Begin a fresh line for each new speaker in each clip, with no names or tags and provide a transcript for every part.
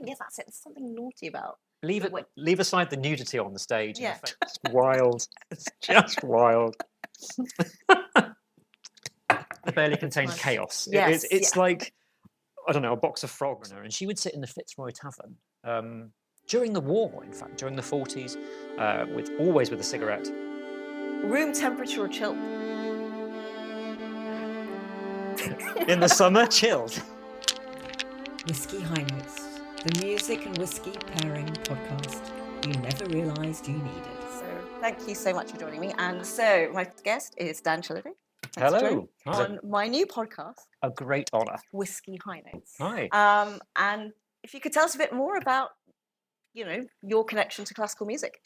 Yes, that's it. There's something naughty about.
Leave aside the nudity on the stage.
Yeah.
It's wild. It's just wild. The barely contained chaos.
Yes,
It's like, I don't know, a box of frog runner. And she would sit in the Fitzroy Tavern during the war, in fact, during the 40s, always with a cigarette.
Room temperature or chilled?
In the summer, chilled.
Whisky High Notes, the music and whiskey pairing podcast you never realised you needed.
So thank you so much for joining me. And so my guest is Dan Shilladay.
Hello.
On my new podcast.
A great honour.
Whisky High Notes.
Hi.
And if you could tell us a bit more about, your connection to classical music.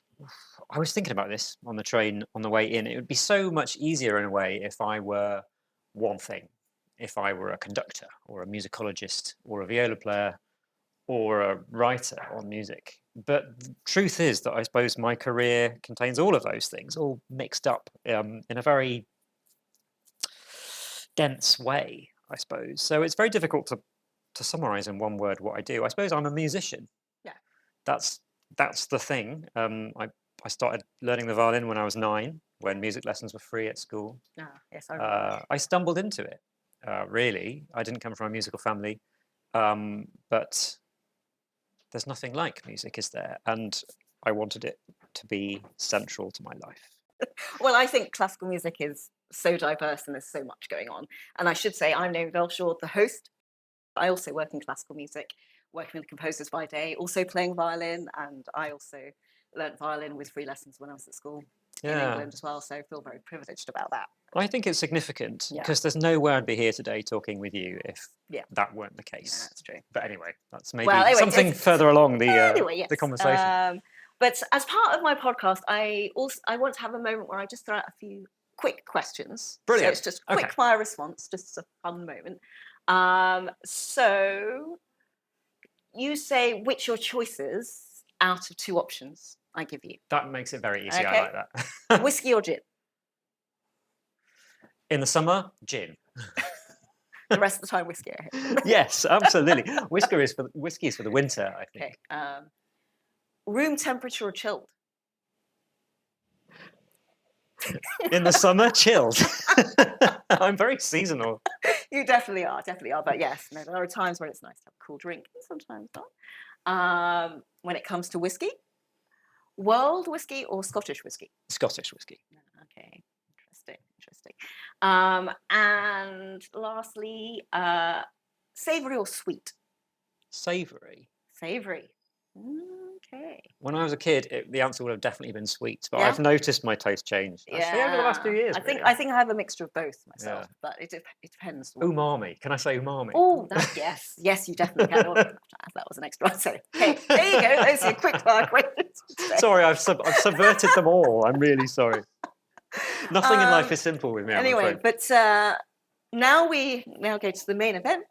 I was thinking about this on the train on the way in. It would be so much easier in a way if I were one thing. If I were a conductor or a musicologist or a viola player or a writer on music. But the truth is that I suppose my career contains all of those things, all mixed up in a very dense way, I suppose. So it's very difficult to summarize in one word what I do. I suppose I'm a musician.
Yeah.
That's the thing. I started learning the violin when I was 9, when music lessons were free at school.
Yes, I remember.
I stumbled into it, really. I didn't come from a musical family, but there's nothing like music, is there? And I wanted it to be central to my life.
Well, I think classical music is so diverse and there's so much going on. And I should say, I'm Naomi Belshaw, the host. I also work in classical music, working with composers by day, also playing violin. And I also learnt violin with free lessons when I was at school in England as well. So I feel very privileged about that.
I think it's significant because there's no way I'd be here today talking with you if that weren't the case.
Yeah, that's true.
But anyway, that's maybe something further along the conversation.
But as part of my podcast, I want to have a moment where I just throw out a few quick questions.
Brilliant.
So it's just quick fire response, just a fun moment. So you say which your choices out of 2 options I give you.
That makes it very easy.
Okay.
I like that.
Whiskey or gin?
In the summer, gin.
The rest of the time, whiskey.
Yes, absolutely. Whiskey is for the winter, I think.
Okay. Room temperature or chilled?
In the summer, chilled. I'm very seasonal.
You definitely are. But yes, there are times when it's nice to have a cool drink, and sometimes not. When it comes to whiskey, world whiskey or Scottish whiskey?
Scottish whiskey.
Okay, interesting. And lastly, savoury or sweet?
Savoury.
Okay.
When I was a kid, the answer would have definitely been sweet, but I've noticed my taste change. Actually, over the last 2 years.
I think I have a mixture of both myself, but it depends.
Umami. Can I say umami?
Oh, yes, you definitely can. That was an extra. So, okay, there you go. Those are quick fire questions.
Sorry, I've subverted them all. I'm really sorry. Nothing in life is simple with me.
Anyway, but now we go to the main event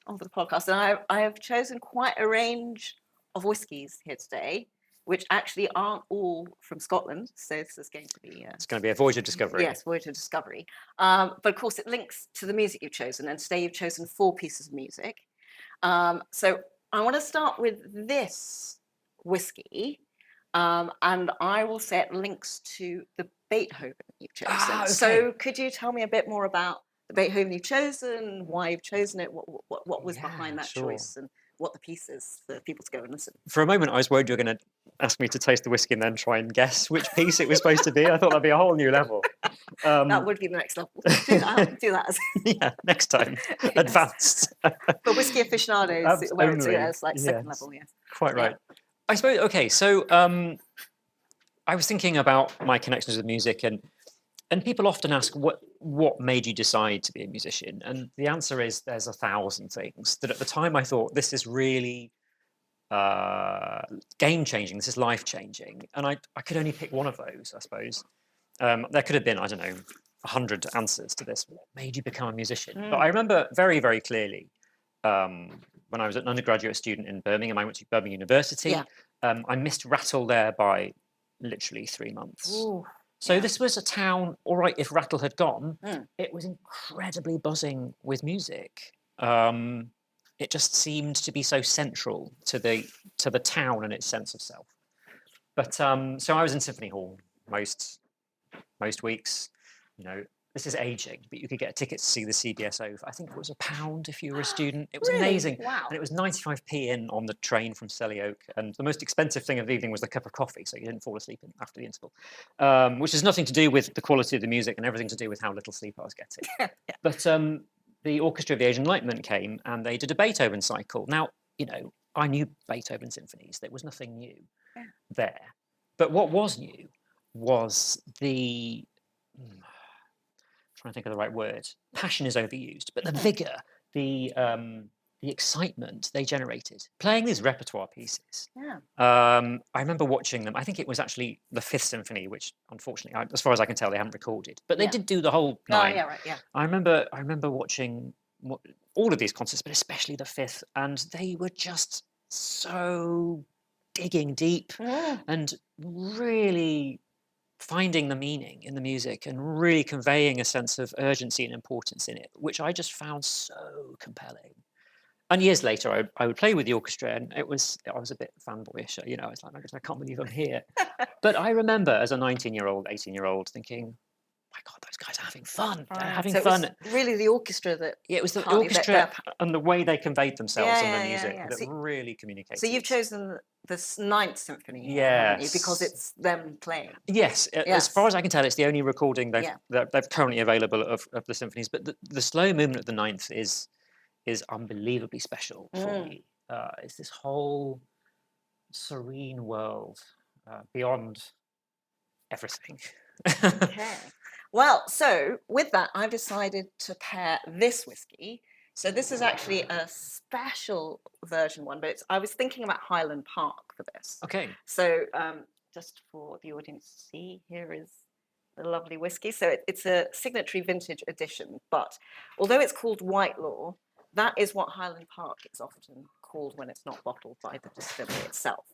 of the podcast, and I have chosen quite a range of whiskies here today, which actually aren't all from Scotland. So this is going to be
it's going to be a voyage of discovery.
Yes, voyage of discovery. But of course, it links to the music you've chosen, and today you've chosen 4 pieces of music. So I want to start with this whiskey, and I will say it links to the Beethoven you've chosen.
Okay.
So could you tell me a bit more about the Beethoven you've chosen, why you've chosen it, what was behind that choice, and what the piece is for people to go and listen?
For a moment, I was worried you were going to ask me to taste the whiskey and then try and guess which piece it was supposed to be. I thought that'd be a whole new level.
That would be the next level. Do that.
Yeah, next time. Yes. Advanced.
For whiskey aficionados, where it's like second level, yes.
Quite right. Yeah. I suppose, okay, so I was thinking about my connections with music, and people often ask, what made you decide to be a musician? And the answer is there's 1,000 things that at the time I thought, this is really game-changing, this is life-changing. And I could only pick one of those, I suppose. There could have been, 100 answers to this. What made you become a musician? But I remember very, very clearly when I was an undergraduate student in Birmingham, I went to Birmingham University. Yeah. I missed Rattle there by literally 3 months.
Ooh.
So this was a town, all right, if Rattle had gone, it was incredibly buzzing with music. it just seemed to be so central to the town and its sense of self. But so I was in Symphony Hall most weeks. You know, this is aging, but you could get a ticket to see the CBSO for, I think it was £1 if you were a student. It was
Really?
amazing.
Wow.
And it was 95p in on the train from Selly Oak. And the most expensive thing of the evening was the cup of coffee, so you didn't fall asleep after the interval, which has nothing to do with the quality of the music and everything to do with how little sleep I was getting.
Yeah.
But the Orchestra of the Age of Enlightenment came and they did a Beethoven cycle. Now, you know, I knew Beethoven symphonies. There was nothing new there. But what was new was the trying to think of the right word. Passion is overused, but the vigor, the excitement they generated playing these repertoire pieces.
Yeah.
I remember watching them. I think it was actually the Fifth Symphony, which unfortunately, as far as I can tell, they haven't recorded. But they did do the whole
Oh,
nine.
yeah, right, yeah.
I remember watching all of these concerts, but especially the Fifth, and they were just so digging deep and really finding the meaning in the music and really conveying a sense of urgency and importance in it, which I just found so compelling. And years later, I would play with the orchestra, and I was a bit fanboyish. You know, I was like, I can't believe I'm here. But I remember as a 19-year-old, 18-year-old thinking, my God, those guys are having fun. They're having fun.
It was really the orchestra that.
Yeah, it was the orchestra and the way they conveyed themselves in the music that really communicated.
So you've chosen the Ninth Symphony, haven't you? Because it's them playing.
Yes, as far as I can tell, it's the only recording they've currently available of the symphonies. But the slow movement of the Ninth is unbelievably special for me. It's this whole serene world beyond everything.
Okay. Well, so with that, I've decided to pair this whiskey. So this is actually a special version one, but I was thinking about Highland Park for this.
Okay.
So just for the audience to see, here is the lovely whiskey. So it's a signatory vintage edition, but although it's called Whitelaw, that is what Highland Park is often called when it's not bottled by the distillery itself.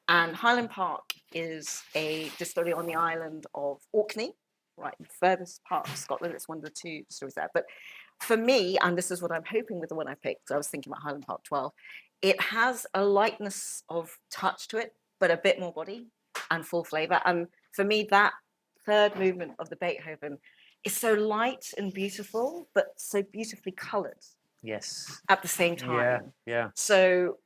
And Highland Park is a distillery on the island of Orkney, right in the furthest part of Scotland. It's one of the two distilleries there. But for me, and this is what I'm hoping with the one I picked, so I was thinking about Highland Park 12, it has a lightness of touch to it, but a bit more body and full flavour. And for me, that third movement of the Beethoven is so light and beautiful, but so beautifully coloured.
Yes.
At the same time.
Yeah.
So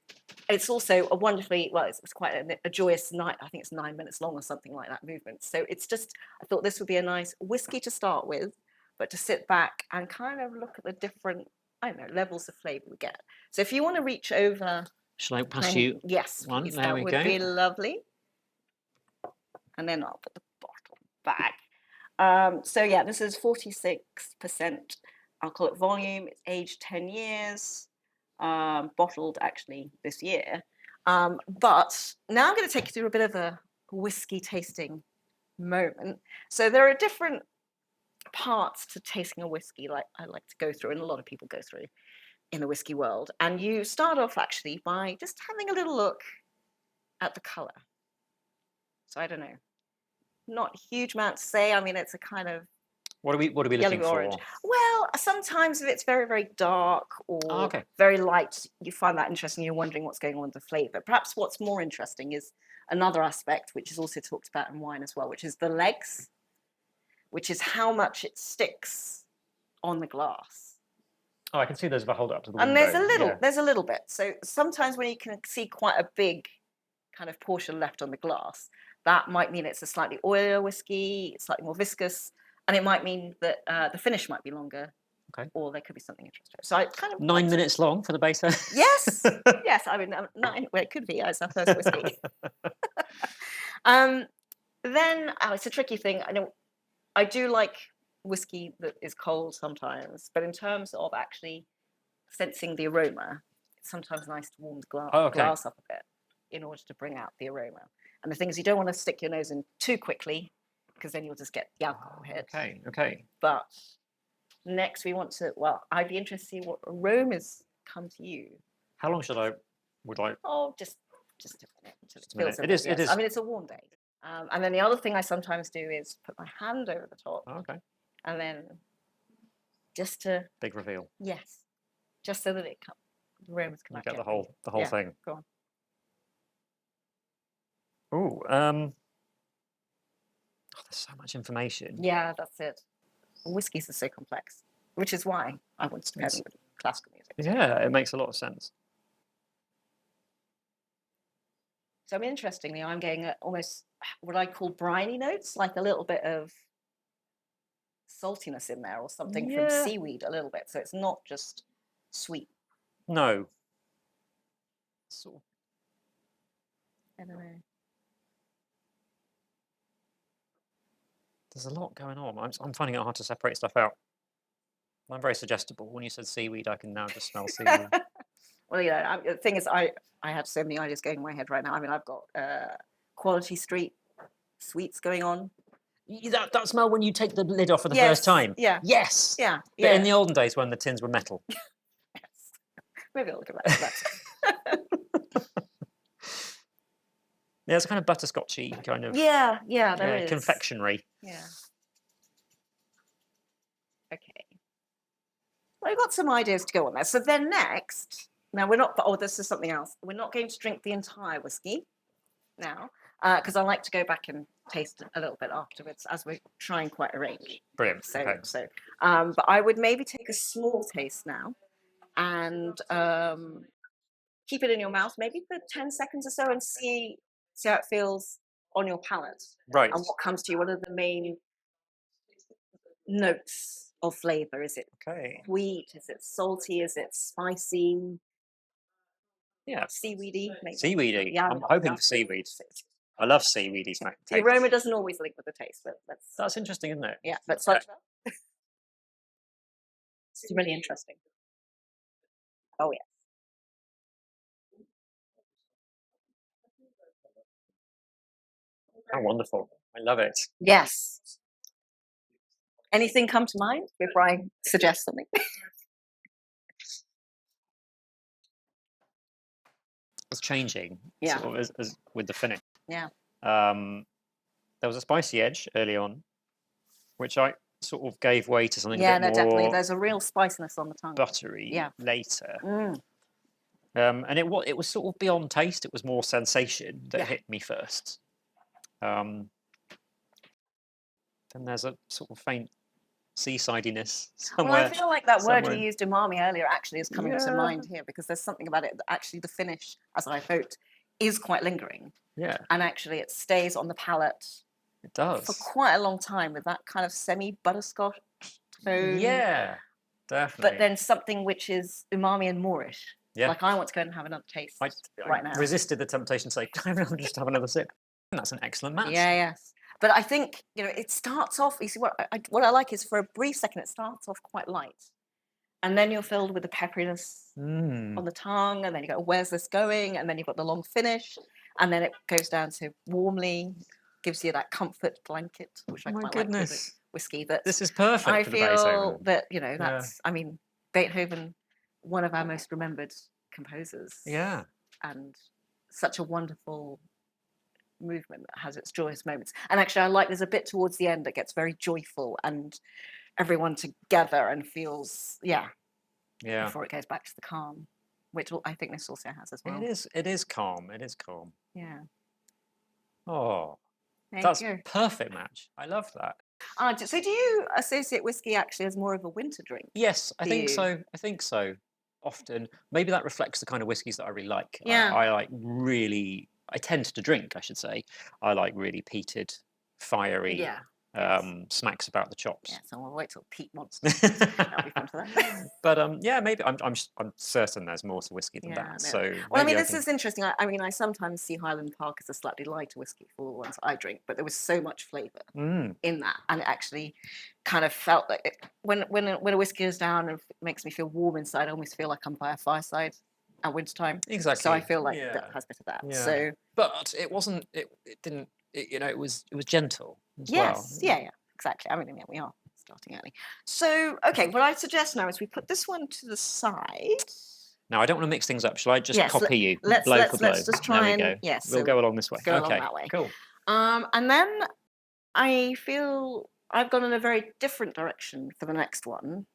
it's also a wonderfully, well, it's quite a joyous night. I think it's 9 minutes long or something like that movement. So it's just, I thought this would be a nice whiskey to start with, but to sit back and kind of look at the different, I don't know, levels of flavour we get. So if you want to reach over.
Shall I pass you?
Yes,
one?
please,
There
that
we
would
go.
be lovely. And then I'll put the bottle back. So yeah, this is 46% alcoholic volume. It's aged 10 years, bottled actually this year. But now I'm going to take you through a bit of a whiskey tasting moment. So there are different parts to tasting a whiskey, like I like to go through, and a lot of people go through in the whiskey world. And you start off actually by just having a little look at the colour. So I don't know, not a huge amount to say. I mean, it's a kind of
What are we looking for?
orange. Well, sometimes if it's very, very dark or
Okay.
very light, you find that interesting. You're wondering what's going on with the flavour. Perhaps what's more interesting is another aspect, which is also talked about in wine as well, which is the legs, which is how much it sticks on the glass.
Oh, I can see those if I hold it up to the window.
And there's a little bit. So sometimes when you can see quite a big kind of portion left on the glass, that might mean it's a slightly oilier whiskey, it's slightly more viscous. And it might mean that the finish might be longer, or there could be something interesting. So I kind of
9 minutes long for the beta.
Yes, yes. I mean, 9. Well, it could be as our first whiskey. Then it's a tricky thing. I know I do like whiskey that is cold sometimes, but in terms of actually sensing the aroma, it's sometimes nice to warm the glass up a bit in order to bring out the aroma. And the thing is, you don't want to stick your nose in too quickly, because then you'll just get the alcohol hit.
Okay.
But next we want to, I'd be interested to see what aromas come to you.
How long would I?
Oh, just a minute until it feels
It is.
I mean, it's a warm day. And then the other thing I sometimes do is put my hand over the top.
Okay.
And then just to.
Big reveal.
Yes. Just so that it aromas come
You
out
get the
gently.
whole
Yeah,
thing.
go on.
Ooh, there's so much information.
Yeah, that's it. Whiskies are so complex, which is why I wanted to pair them with classical music.
Yeah, it makes a lot of sense.
So, interestingly, I'm getting almost what I call briny notes, like a little bit of saltiness in there or something from
Yeah.
seaweed a little bit. So it's not just sweet.
No. Sort of.
I don't know.
There's a lot going on. I'm finding it hard to separate stuff out. I'm very suggestible. When you said seaweed, I can now just smell seaweed.
Well, the thing is, I have so many ideas going in my head right now. I mean, I've got Quality Street sweets going on.
That smell when you take the lid off for the first time.
Yeah.
Yes.
Yeah.
But in the olden days when the tins were metal.
Yes. Maybe I'll look at that.
Yeah, it's kind of butterscotchy kind of.
Yeah, there is.
Confectionery.
Yeah. Okay. Well, I've got some ideas to go on there. So then next, now we're not, this is something else. We're not going to drink the entire whiskey now, because I like to go back and taste a little bit afterwards as we're trying quite a range.
Brilliant.
So,
Okay.
but I would maybe take a small taste now and keep it in your mouth maybe for 10 seconds or so and see how it feels on your palate.
Right.
And what comes to you. What are the main notes of flavor? Is it sweet? Is it salty? Is it spicy?
Yeah.
Seaweedy? Maybe.
Seaweedy.
Yeah,
I'm hoping for seaweed. I love seaweedy taste.
The aroma doesn't always link with the taste, but
that's interesting, isn't it?
Yeah, but such it's really interesting. Oh yes.
How wonderful. I love it.
Yes. Anything come to mind before I suggest something?
It's changing.
Yeah.
Sort of as with the finish.
Yeah.
There was a spicy edge early on, which I sort of gave way to something
Yeah,
a bit more
definitely. There's a real spiciness on the tongue.
buttery later.
Mm.
And it was sort of beyond taste. It was more sensation that hit me first. Then there's a sort of faint seasidiness somewhere.
Well, I feel like that word you
somewhere.
used, umami, earlier actually is coming to mind here because there's something about it that actually the finish, as I hoped, is quite lingering.
Yeah.
And actually it stays on the palate.
It does.
For quite a long time with that kind of semi-butterscotch tone.
Yeah, definitely.
But then something which is umami and moreish.
Yeah.
Like I want to go and have another taste right now.
Resisted the temptation to say, can I just have another sip? And that's an excellent match.
Yeah, yes. But I think, it starts off, you see, what I like is for a brief second, it starts off quite light. And then you're filled with the pepperiness on the tongue. And then you go, where's this going? And then you've got the long finish. And then it goes down to warmly, gives you that comfort blanket, which I quite like with the whiskey. That
this is perfect.
I
for the
feel
Beethoven.
that, that's, I mean, Beethoven, one of our most remembered composers.
Yeah.
And such a wonderful movement that has its joyous moments. And actually, I like there's a bit towards the end that gets very joyful and everyone together and feels, before it goes back to the calm, which I think this also has as well.
It is calm. It is calm.
Yeah.
Oh, that's perfect match. I love that.
So do you associate whiskey actually as more of a winter drink?
Yes, I think so. I think so. Often, maybe that reflects the kind of whiskies that I really like.
Yeah.
I like really. I tend to drink, I should say. I like really peated, fiery. Smacks about the chops.
Yeah, so we'll wait till peat monster. That'll be fun for that.
But maybe I'm certain there's more to whiskey than that. So
well, I mean, this is interesting. I mean, I sometimes see Highland Park as a slightly lighter whiskey for the ones I drink, but there was so much flavour in that, and it actually kind of felt like when a whiskey is down and makes me feel warm inside, I almost feel like I'm by a fireside at wintertime.
Exactly.
So I feel like that has a bit of that.
Yeah.
So,
but it wasn't. It didn't. It was gentle.
Yes, yeah, exactly. I mean, we are starting early. So, okay, what I suggest now is we put this one to the side.
Now, I don't want to mix things up. Shall I just copy you?
Let's just try and
go.
Yes,
we'll go along this way.
Go along that way.
Cool.
And then I feel I've gone in a very different direction for the next one.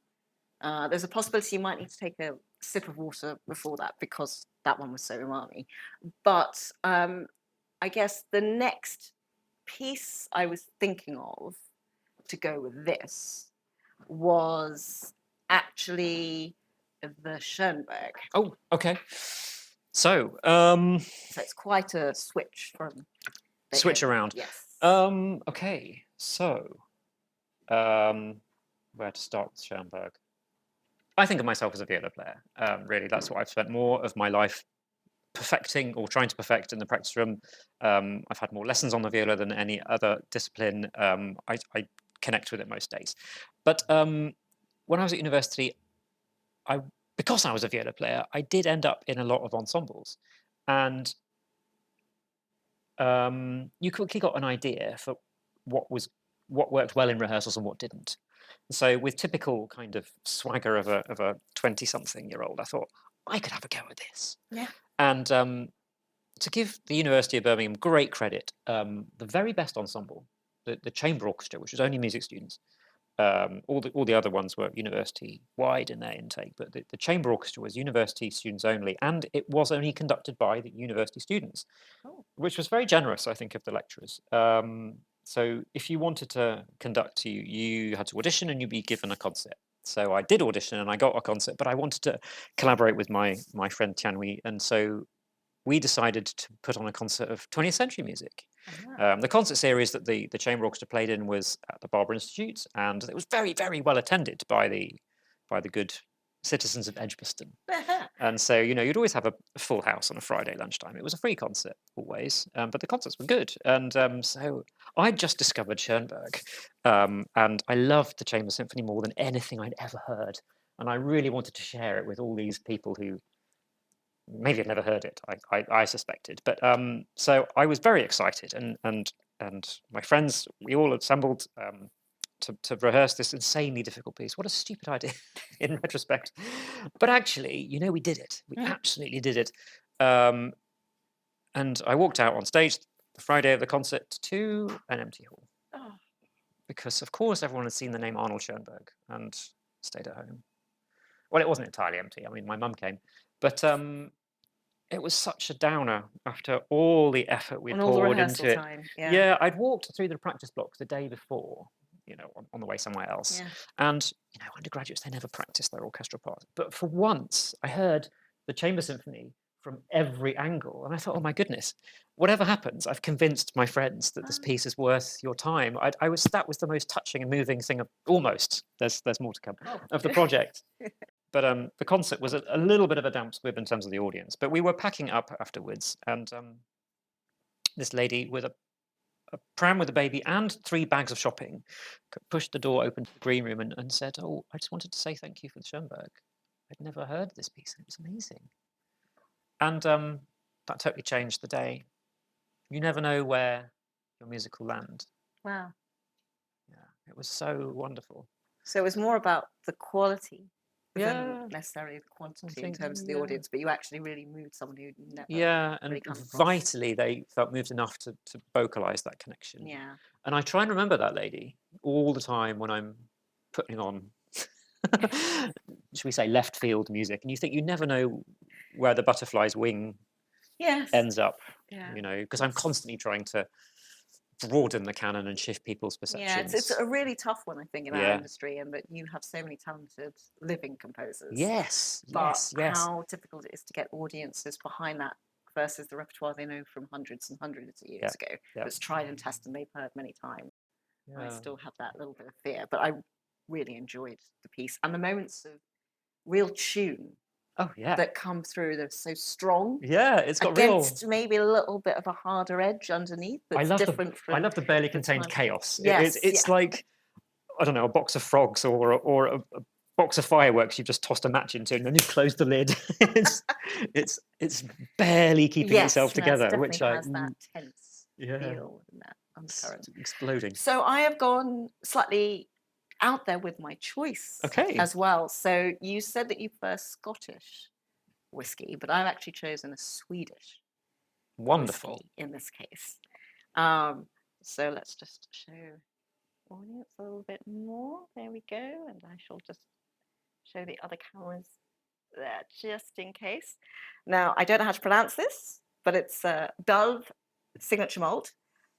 There's a possibility you might need to take a sip of water before that because that one was so umami. But I guess the next piece I was thinking of to go with this was actually the Schoenberg.
Oh, okay. So,
So it's quite a switch from
switch
Beethoven.
around.
Yes.
Okay. So, where to start with Schoenberg? I think of myself as a viola player. Really, that's what I've spent more of my life perfecting or trying to perfect in the practice room. I've had more lessons on the viola than any other discipline. I connect with it most days. But when I was at university, because I was a viola player, I did end up in a lot of ensembles, and you quickly got an idea for what worked well in rehearsals and what didn't. So with typical kind of swagger of a 20-something-year-old, I thought I could have a go at this.
Yeah.
And to give the University of Birmingham great credit, the very best ensemble, the chamber orchestra, which was only music students, all the other ones were university wide in their intake, but the chamber orchestra was university students only, and it was only conducted by the university students, which was very generous, I think, of the lecturers. So if you wanted to conduct, you had to audition and you'd be given a concert. So I did audition and I got a concert, but I wanted to collaborate with my friend Tianhui, and so we decided to put on a concert of 20th century music. The concert series that the chamber orchestra played in was at the Barber Institute, and it was very, very well attended by the good citizens of Edgbaston. And so, you'd always have a full house on a Friday lunchtime. It was a free concert always, but the concerts were good. And so I just discovered Schoenberg, and I loved the Chamber Symphony more than anything I'd ever heard. And I really wanted to share it with all these people who maybe had never heard it. I suspected, but so I was very excited, and my friends, we all assembled to rehearse this insanely difficult piece. What a stupid idea in retrospect, but actually, we did it. We absolutely did it. And I walked out on stage the Friday of the concert to an empty hall because, of course, everyone had seen the name Arnold Schoenberg and stayed at home. Well, it wasn't entirely empty. I mean, my mum came, but it was such a downer after all the effort we
And all the
poured
rehearsal
into it.
time.
Yeah, I'd walked through the practice blocks the day before, on the way somewhere else.
Yeah.
And, undergraduates, they never practice their orchestral part. But for once, I heard the chamber symphony from every angle. And I thought, oh my goodness, whatever happens, I've convinced my friends that this piece is worth your time. That was the most touching and moving thing almost, there's more to come, of the project. But the concert was a little bit of a damp squib in terms of the audience. But we were packing up afterwards, and this lady with a pram with a baby and 3 bags of shopping pushed the door open to the green room and said, "Oh, I just wanted to say thank you for the Schoenberg. I'd never heard this piece. It was amazing." And that totally changed the day. You never know where your music will land.
Wow.
Yeah, it was so wonderful.
So it was more about the quality
Yeah.
than necessarily the quantity in terms of the audience, but you actually really moved someone who'd never
and
really come across.
vitally they felt moved enough to vocalize that connection.
Yeah.
And I try and remember that lady all the time when I'm putting on, should we say, left field music. And you think you never know where the butterfly's wing ends up, because I'm constantly trying to broaden the canon and shift people's perceptions.
Yeah, it's a really tough one, I think, in our industry, and that you have so many talented living composers.
Yes,
but
yes.
How difficult it is to get audiences behind that versus the repertoire they know from hundreds and hundreds of years ago. It's tried and tested and they've heard many times. I still have that little bit of fear, but I really enjoyed the piece and the moments of real tune. That come through. They're so strong.
Yeah, it's got
against maybe a little bit of a harder edge underneath. That's different from.
I love the barely contained chaos.
Yes,
it's like, I don't know, a box of frogs or a box of fireworks you've just tossed a match into and then you've closed the lid. it's barely keeping itself together, which
has that tense feel and that undercurrent.
It's exploding.
So I have gone slightly out there with my choice as well. So you said that you prefer Scottish whiskey, but I've actually chosen a Swedish whiskey in this case. So let's just show audience a little bit more. There we go. And I shall just show the other cameras there just in case. Now, I don't know how to pronounce this, but it's Dove Signature Malt.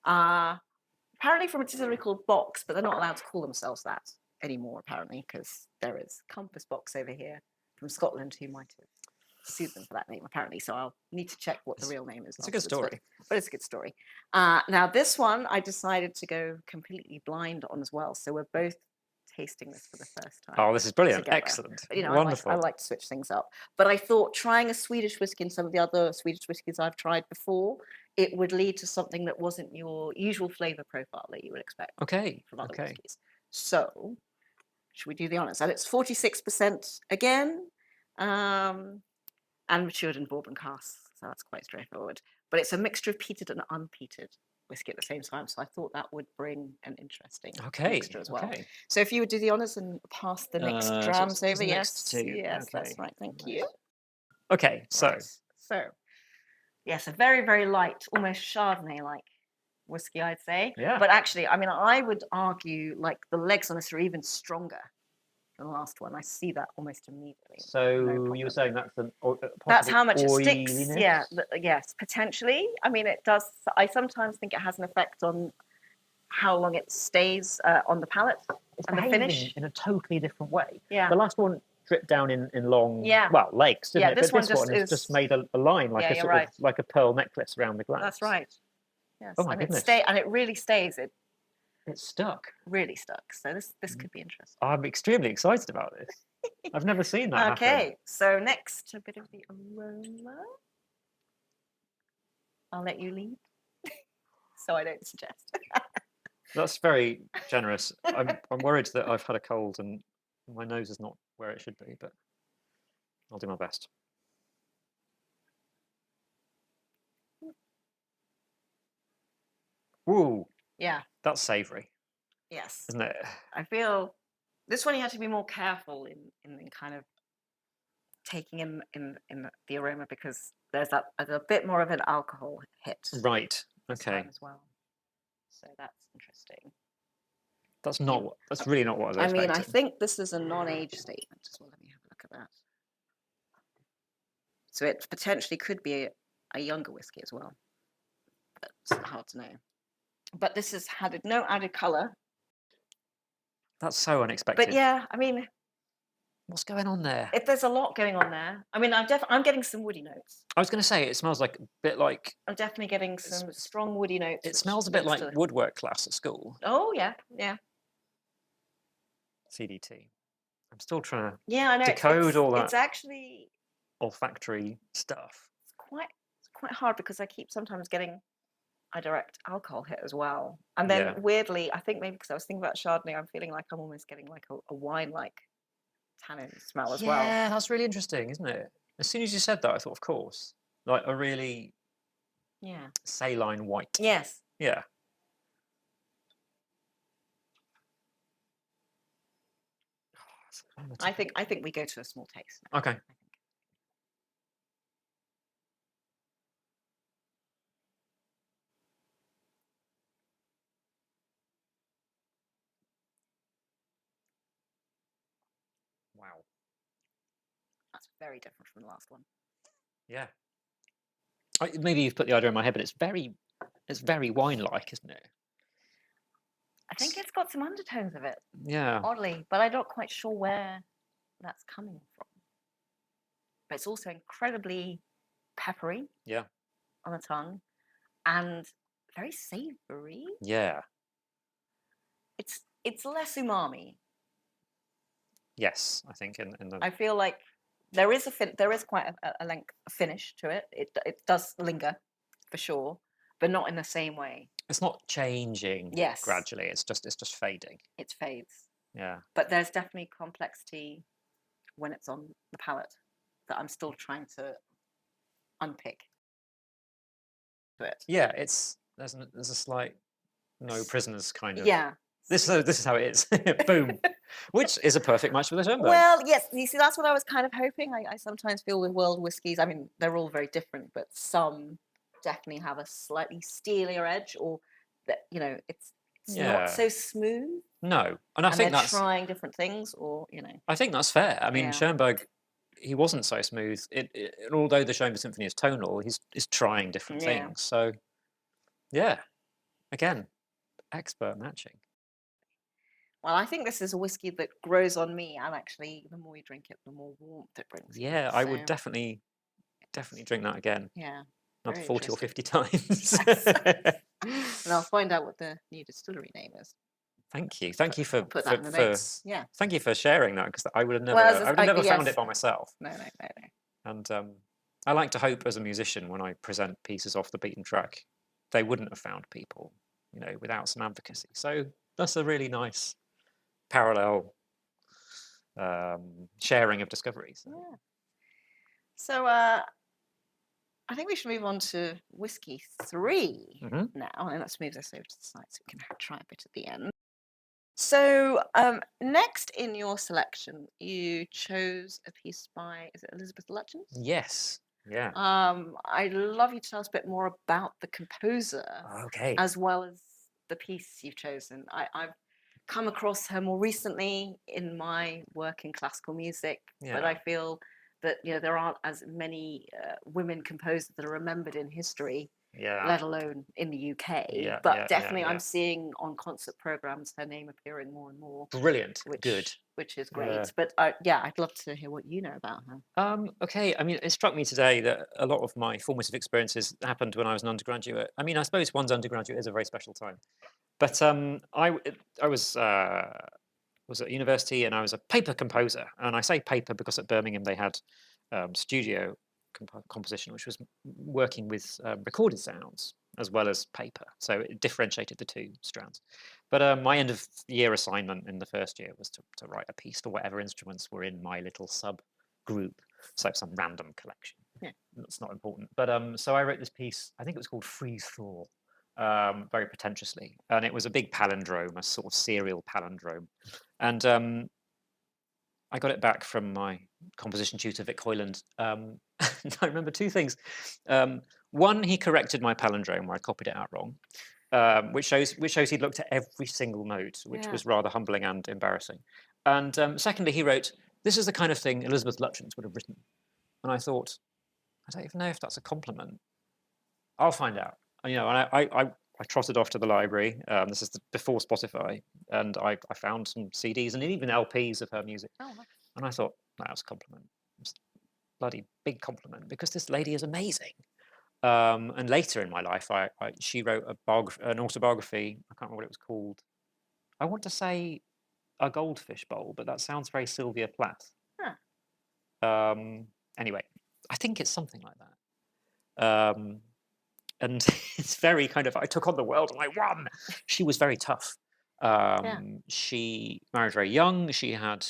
Apparently from a distillery called Box, but they're not allowed to call themselves that anymore, apparently, because there is Compass Box over here from Scotland who might have sued them for that name, apparently. So I'll need to check what the real name is.
It's a good story.
But it's a good story. Now, this one I decided to go completely blind on as well. So we're both tasting this for the first time.
Oh, this is brilliant.
together.
Excellent.
But,
Wonderful.
I like to switch things up. But I thought trying a Swedish whiskey and some of the other Swedish whiskies I've tried before, it would lead to something that wasn't your usual flavour profile that you would expect
Okay.
from other
Okay.
whiskies. So, should we do the honours? And it's 46% again, and matured in bourbon casks, so that's quite straightforward. But it's a mixture of peated and unpeated whiskey at the same time, so I thought that would bring an interesting mixture as well.
Okay.
So if you would do the honours and pass the next
so
drams
it's
over,
next
yes,
to-
yes, that's
okay.
right. Thank you.
Okay. So
Right. So, yes, a very, very light, almost Chardonnay-like whiskey, I'd say.
Yeah.
But actually, I mean, I would argue like the legs on this are even stronger than the last one. I see that almost immediately.
you were saying that's an
That's how much it sticks.
oiliness?
Yeah. Yes, potentially. I mean, it does. I sometimes think it has an effect on how long it stays on the palate
It's
and the
behaving
finish.
in a totally different way.
Yeah.
The last one dripped down in long,
Yeah.
legs, didn't
Yeah,
it?
this
But
one
this
just
one has
is-
just made a line, like
Yeah,
a
you're
sort
right.
of like a pearl necklace around the glass.
That's right. Yes.
Oh my
and
goodness.
and it really stays. It
It's stuck.
really stuck. So this could be interesting.
I'm extremely excited about this. I've never seen that happen.
Okay, so next, a bit of the aroma. I'll let you lead, so I don't suggest.
That's very generous. I'm worried that I've had a cold and my nose is not where it should be, but I'll do my best. Woo,
Yeah,
that's savoury,
yes.
isn't it?
I feel this one you have to be more careful in kind of taking in the aroma because there's a bit more of an alcohol hit
Right.
this
Okay.
time as well. So that's interesting.
That's not. That's really not what I was
I
expecting.
mean, I think this is a non-age statement as well. Let me have a look at that. So it potentially could be a younger whiskey as well. But it's hard to know. But this has had no added colour.
That's so unexpected.
But yeah, I mean,
What's going on there?
if there's a lot going on there. I mean, I'm getting some woody notes.
I was going to say it smells like a bit like.
I'm definitely getting some strong woody notes.
It
which
smells a bit
links
like
to-
woodwork class at school.
Oh yeah, yeah,
CDT. I'm still trying to
yeah. I know.
Decode all
It's
that.
actually
olfactory stuff.
it's quite hard because I keep sometimes getting a direct alcohol hit as well. And then
Yeah.
weirdly, I think maybe because I was thinking about Chardonnay, I'm feeling like I'm almost getting like a wine-like tannin smell as well.
Yeah, that's really interesting, isn't it? As soon as you said that, I thought, of course, like a really
Yeah.
saline white.
Yes.
Yeah.
I think we go to a small taste. now,
Okay.
I think.
Wow.
That's very different from the last one.
Yeah. Maybe you've put the idea in my head, but it's very wine-like, isn't it?
I think it's got some undertones of it,
Yeah.
oddly, but I'm not quite sure where that's coming from. But it's also incredibly peppery
Yeah.
on the tongue and very savoury.
Yeah.
It's less umami.
Yes, I think in the.
I feel like there is quite a length a finish to it. It does linger for sure, but not in the same way.
It's not changing.
Yes.
Gradually, it's just fading.
It fades,
Yeah.
but there's definitely complexity when it's on the palate that I'm still trying to unpick to it.
Yeah. There's a slight no prisoners kind of.
Yeah.
This is how it is. Boom. Which is a perfect match for the Schoenberg.
Well, yes. You see, that's what I was kind of hoping. I sometimes feel with world whiskies. I mean, they're all very different, but some definitely have a slightly steelier edge, or that it's
Yeah.
not so smooth.
No, and I think
they're
that's.
trying different things, or
I think that's fair. I mean,
Yeah.
Schoenberg he wasn't so smooth. And although the Chamber Symphony is tonal, he's trying different
Yeah.
things. So yeah, again, expert matching.
Well, I think this is a whiskey that grows on me, and actually, the more you drink it, the more warmth it brings. you.
Yeah, I would
So,
definitely drink that again.
Yeah,
Another
very
40 or
interesting.
50 times.
And I'll find out what the new distillery name is.
Thank you. Thank you
I'll put that in the notes. Yeah.
thank you for sharing that, because I would have never
Well,
I would have never found
yes.
it by myself.
No.
And I like to hope as a musician, when I present pieces off the beaten track, they wouldn't have found people, without some advocacy. So that's a really nice parallel sharing of discoveries.
Yeah. So I think we should move on to whiskey 3
Mhm.
now, and let's move this over to the side so we can try a bit at the end. So next in your selection, you chose a piece by, is it Elizabeth Lutyens?
Yes. Yeah.
I'd love you to tell us a bit more about the composer
Okay.
as well as the piece you've chosen. I've come across her more recently in my work in classical music, but I
Yeah.
feel that there aren't as many women composers that are remembered in history,
Yeah.
let alone in the UK.
Yeah,
But
yeah,
definitely,
yeah.
I'm seeing on concert programs her name appearing more and more,
Brilliant. Good.
which is great.
Yeah.
But I'd love to hear what you know about her.
Okay. I mean, it struck me today that a lot of my formative experiences happened when I was an undergraduate. I mean, I suppose one's undergraduate is a very special time. But I was at university, and I was a paper composer. And I say paper because at Birmingham they had studio composition, which was working with recorded sounds as well as paper. So it differentiated the two strands. But my end of year assignment in the first year was to write a piece for whatever instruments were in my little sub group. So some random collection.
Yeah.
That's not important. But so I wrote this piece. I think it was called Freeze Thaw. Very pretentiously, and it was a big palindrome, a sort of serial palindrome. And I got it back from my composition tutor, Vic Hoyland. And I remember two things. One, he corrected my palindrome where I copied it out wrong, which shows he'd looked at every single note, which
Yeah.
was rather humbling and embarrassing. And secondly, he wrote, "This is the kind of thing Elizabeth Lutyens would have written." And I thought, I don't even know if that's a compliment. I'll find out. And I trotted off to the library. This is before Spotify, and I found some CDs and even LPs of her music.
Oh, nice.
And I thought, that was a compliment. It's a bloody big compliment, because this lady is amazing. And later in my life, she wrote an autobiography. I can't remember what it was called. I want to say A Goldfish Bowl, but that sounds very Sylvia Plath.
Huh.
Anyway, I think it's something like that. And it's very kind of, I took on the world and I won. She was very tough. She married very young. She had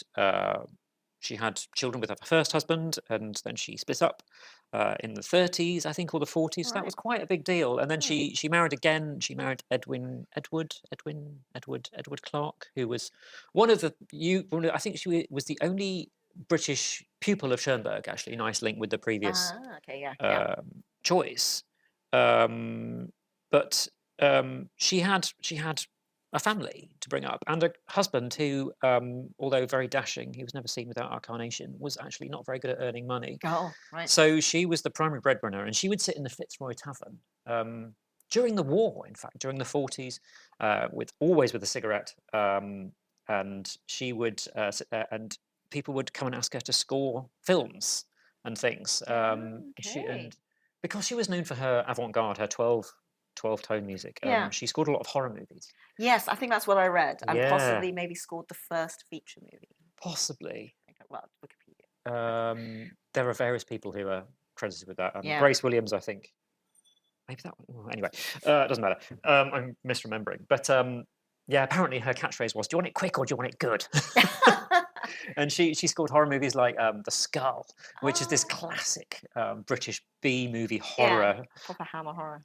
children with her first husband, and then she split up in the 30s, I think, or the 40s. So that was
Right.
quite a big deal. And then
Hmm.
she married again. She married Edward Clark, who was one of the I think she was the only British pupil of Schoenberg. Actually, nice link with the previous
Okay. Yeah.
choice. But she had a family to bring up, and a husband who, although very dashing, he was never seen without our carnation, was actually not very good at earning money.
Oh, right.
So she was the primary breadwinner, and she would sit in the Fitzroy Tavern during the war, in fact, during the 40s, always with a cigarette. And she would sit there, and people would come and ask her to score films and things.
Okay.
Because she was known for her avant-garde, her 12-tone music,
Yeah.
she scored a lot of horror movies.
Yes, I think that's what I read, and
Yeah.
possibly maybe scored the first feature movie.
Possibly.
Well, Wikipedia.
There are various people who are credited with that.
Yeah.
Grace Williams, I think. Maybe that one. Anyway, it doesn't matter. I'm misremembering. But yeah, apparently her catchphrase was, "Do you want it quick or do you want it good?" And she scored horror movies like The Skull, which is this classic British B movie horror.
Yeah, proper hammer horror.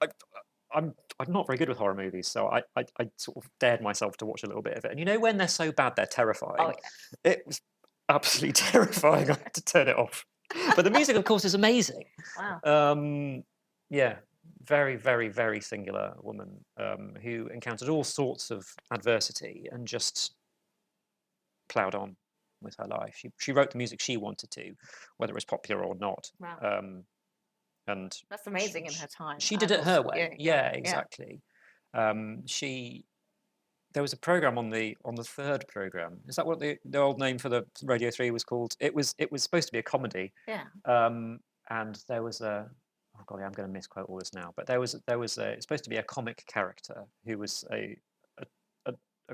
I'm not very good with horror movies, so I sort of dared myself to watch a little bit of it. And when they're so bad, they're terrifying.
Oh, yeah.
It was absolutely terrifying. I had to turn it off. But the music, of course, is amazing.
Wow.
Yeah, very, very, very singular woman who encountered all sorts of adversity and just ploughed on. with her life. She wrote the music she wanted to, whether it was popular or not.
Wow.
And
That's amazing in her time.
she did
and
it her
also-
way.
yeah,
Yeah, exactly. There was a program on the third program. Is that what the old name for the Radio 3 was called? It was supposed to be a comedy.
Yeah.
And there was a, oh golly, I'm going to misquote all this now, but there was it's supposed to be a comic character who was a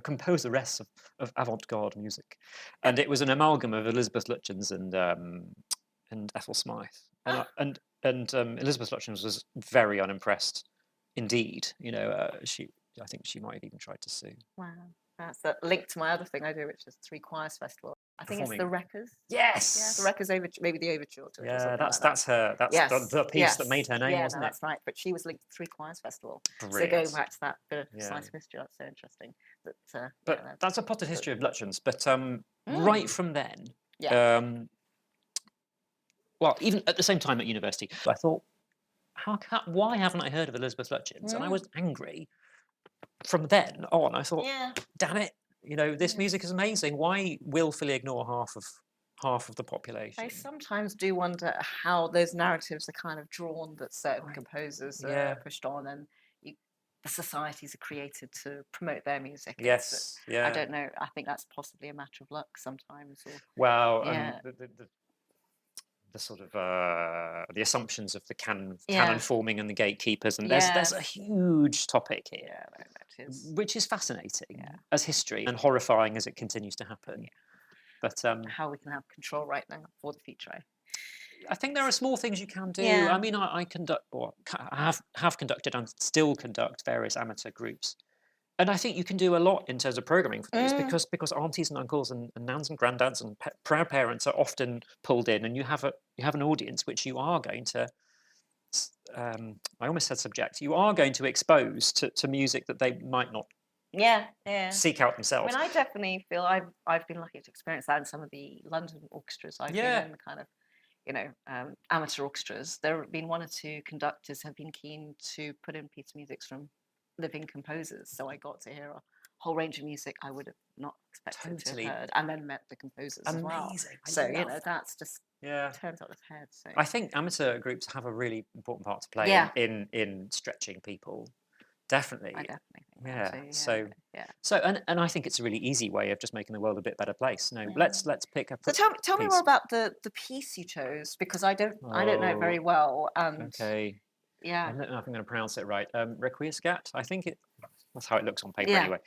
composeress of avant-garde music, and it was an amalgam of Elizabeth Lutyens and Ethel Smythe, and Elizabeth Lutyens was very unimpressed indeed. I think she might have even tried to sue.
Wow. That's a link to my other thing I do, which is 3 Choirs Festival. I think it's the
Performing.
Wreckers.
Yes.
Yeah, the Wreckers maybe the overture to it. Or
Yeah,
something
that's
like that.
her. That's
Yes,
the piece that made her name,
yeah,
wasn't
no,
it?
that's right. But she was linked to 3 Choirs Festival.
Brilliant.
So going back to that bit of
Yeah.
science history, that's so interesting.
But that's a potted history of Lutyens. But
Mm.
right from then,
Yeah.
well, even at the same time at university, I thought, why haven't I heard of Elizabeth Lutyens? And I
Mm.
was angry. From then on, I thought,
Yeah.
damn it, this
Yeah.
music is amazing. Why willfully ignore half of the population?
I sometimes do wonder how those narratives are kind of drawn that certain
Right.
composers
Yeah.
are pushed on, and the societies are created to promote their music.
Yes, yeah.
I don't know. I think that's possibly a matter of luck sometimes.
Well,
Yeah.
and the sort of the assumptions of the canon
Yeah.
forming and the gatekeepers, and there's a huge topic here,
Yeah, that is.
which is fascinating
Yeah.
as history and horrifying as it continues to happen.
Yeah.
But
How we can have control right now for the future.
I think there are small things you can do.
Yeah.
I mean, I conduct, or have conducted, and still conduct various amateur groups, and I think you can do a lot in terms of programming for those because aunties and uncles and nans and granddads and proud parents are often pulled in, and you have an audience which you are going to. I almost said subject. You are going to expose to music that they might not seek out themselves.
I mean, I definitely feel I've been lucky to experience that in some of the London orchestras I've been in, the kind of amateur orchestras. There have been 1 or 2 conductors have been keen to put in piece of music from living composers, so I got to hear a whole range of music I would have not expected to have heard, and then met the composers as well.
Amazing.
So that's just turns out its head. So
I think amateur groups have a really important part to play in stretching people. Definitely.
I definitely think that too,
So and I think it's a really easy way of just making the world a bit better place. No, let's pick up.
So tell me more about the piece you chose, because I don't know it very well. And
okay.
Yeah.
I don't know if I'm going to pronounce it right. Requiescat, I think that's how it looks on paper anyway.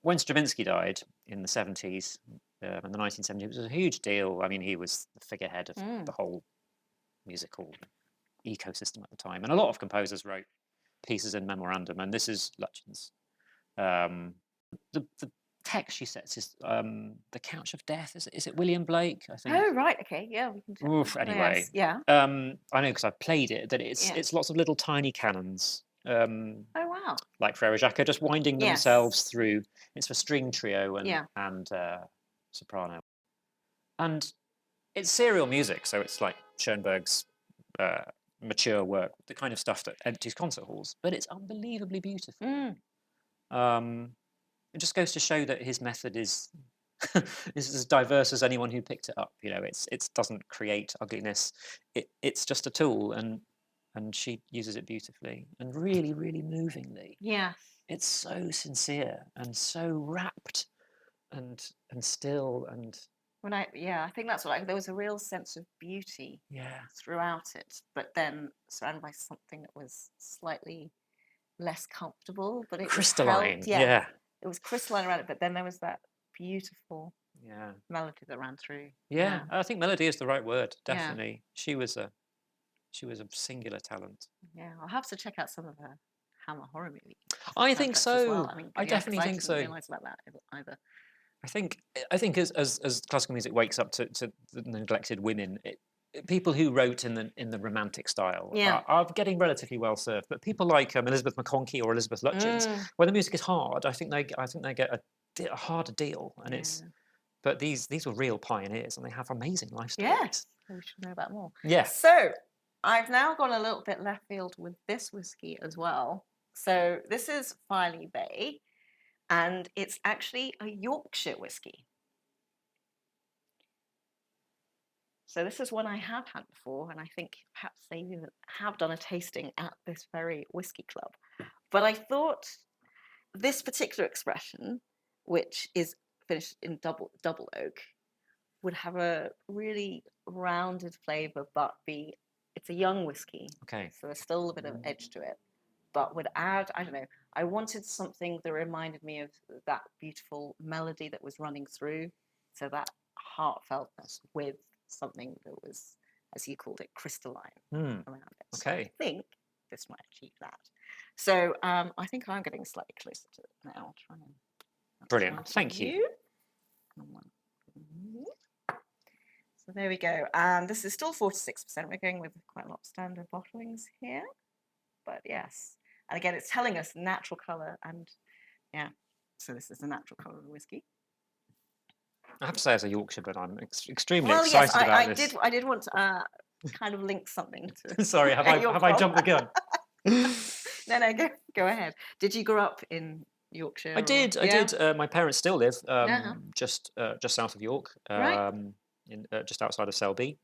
When Stravinsky died in the 70s, in the 1970s, it was a huge deal. I mean, he was the figurehead of the whole musical ecosystem at the time. And a lot of composers wrote pieces in memorandum, and this is Lutyens. The text she sets is The Couch of Death. Is it William Blake? I think.
Oh, right. Okay. Yeah. We can
Oof, anyway.
Yes. Yeah.
I know because I've played it, that it's lots of little tiny cannons.
Oh, wow.
Like Frere Jacques, just winding themselves through. It's for string trio and soprano. And it's serial music, so it's like Schoenberg's mature work, the kind of stuff that empties concert halls, but it's unbelievably beautiful. It just goes to show that his method is as diverse as anyone who picked it up. It doesn't create ugliness. It's just a tool, and she uses it beautifully and really, really movingly.
Yes.
It's so sincere and so rapt and still and.
I think that's what there was a real sense of beauty throughout it, but then surrounded by something that was slightly less comfortable, but it
crystalline.
Was held, it was crystalline around it, but then there was that beautiful melody that ran through.
Yeah, I think melody is the right word. Definitely, she was a singular talent.
Yeah, I'll have to check out some of her Hammer horror movies.
I think so.
Well. I mean,
I definitely think so.
I didn't realise about that either.
I think as classical music wakes up to the neglected women, people who wrote in the romantic style are getting relatively well served. But people like Elizabeth McConkie or Elizabeth Lutyens, when the music is hard, I think they get a harder deal, and it's. But these were real pioneers, and they have amazing life stories.
Yes, we should know about more.
Yes.
So I've now gone a little bit left field with this whiskey as well. So this is Filey Bay. And it's actually a Yorkshire whiskey. So this is one I have had before, and I think perhaps they even have done a tasting at this very whiskey club. But I thought this particular expression, which is finished in double oak, would have a really rounded flavour, but it's a young whiskey,
Okay.
so there's still a bit of edge to it, but would add, I don't know, I wanted something that reminded me of that beautiful melody that was running through, so that heartfeltness with something that was, as you called it, crystalline around it. So
Okay.
I think this might achieve that. So I think I'm getting slightly closer to it now.
Brilliant. Thank you.
So there we go. And this is still 46%. We're going with quite a lot of standard bottlings here. But yes. And again, it's telling us natural colour. And yeah, so this is the natural colour of the whiskey.
I have to say, as a Yorkshireman, I'm extremely
Well,
excited
yes,
about this.
I did want to kind of link something to.
Sorry, have I jumped the gun?
No, go ahead. Did you grow up in Yorkshire?
I did. My parents still live just south of York,
Right.
just outside of Selby.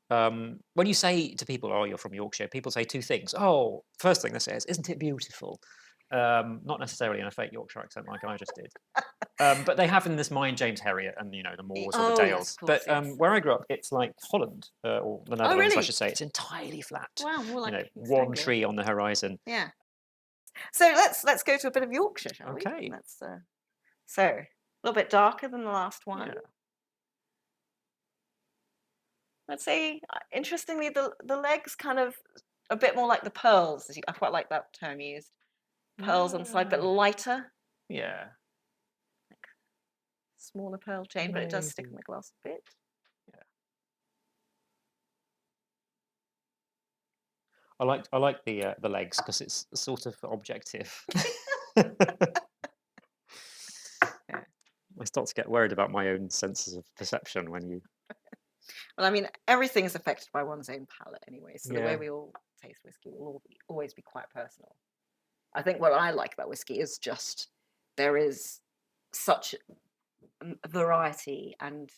When you say to people, "Oh, you're from Yorkshire," people say two things. Oh, first thing they say is, "Isn't it beautiful?" Not necessarily in a fake Yorkshire accent like I just did, but they have in this mind James Herriot and the moors or the
Oh, yes,
dales.
of course,
But
yes.
where I grew up, it's like Holland or the Netherlands, I
really?
should say. It's entirely flat.
Wow, more like East
one
Anglia.
tree on the horizon.
Yeah. So let's go to a bit of Yorkshire, shall we?
Okay.
So a little bit darker than the last one.
Yeah.
Let's say, interestingly, the legs kind of a bit more like the pearls. I quite like that term used. Pearls on the side, but lighter.
Yeah.
Smaller pearl chain, but it does stick on the glass a bit.
Yeah. I like the legs because it's sort of objective. I start to get worried about my own senses of perception when you.
Well, I mean, everything is affected by one's own palate anyway. So the way
Yeah.
we all taste whiskey will always be quite personal. I think what I like about whiskey is just there is such a variety and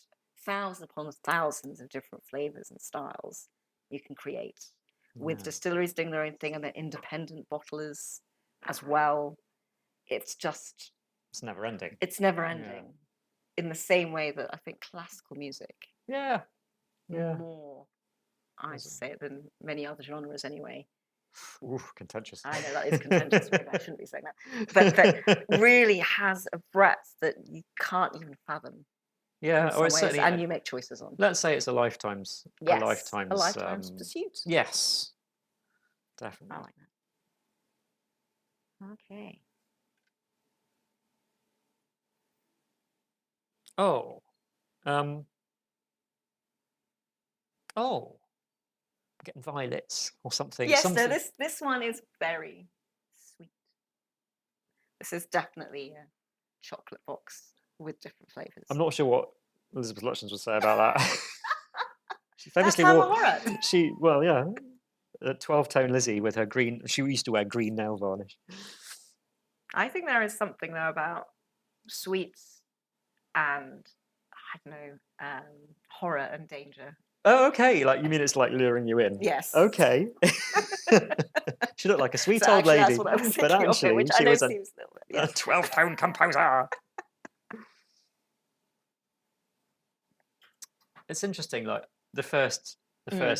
thousands upon thousands of different flavors and styles you can create with
Yeah.
distilleries doing their own thing and the independent bottlers as well. It's
never ending.
It's never ending. In the same way that I think classical music
Yeah.
more, I'd say, than many other genres anyway.
Ooh, contentious.
I know that is contentious. Maybe I shouldn't be saying that, but really has a breadth that you can't even fathom.
Yeah,
in
or it's
some ways,
certainly.
and you make choices on.
Let's say it's a lifetime's.
Yes,
a
lifetime's pursuit.
Yes, definitely.
I like that. Okay.
Oh, getting violets or something.
Yes,
something.
so this one is very sweet. This is definitely a chocolate box with different flavors.
I'm not sure what Elizabeth Lutyens would say about that. She famously
That's
wore.
Hammer.
12-tone Lizzie with her green. She used to wear green nail varnish.
I think there is something though about sweets and I don't know horror and danger.
Oh, okay. Like you mean it's like luring you in?
Yes.
Okay. She looked like a sweet
So
old
actually,
lady,
that's what I was
but
thinking
actually
of, which
she
I know
was
seems a little bit.
a 12-tone composer. It's interesting. Like the first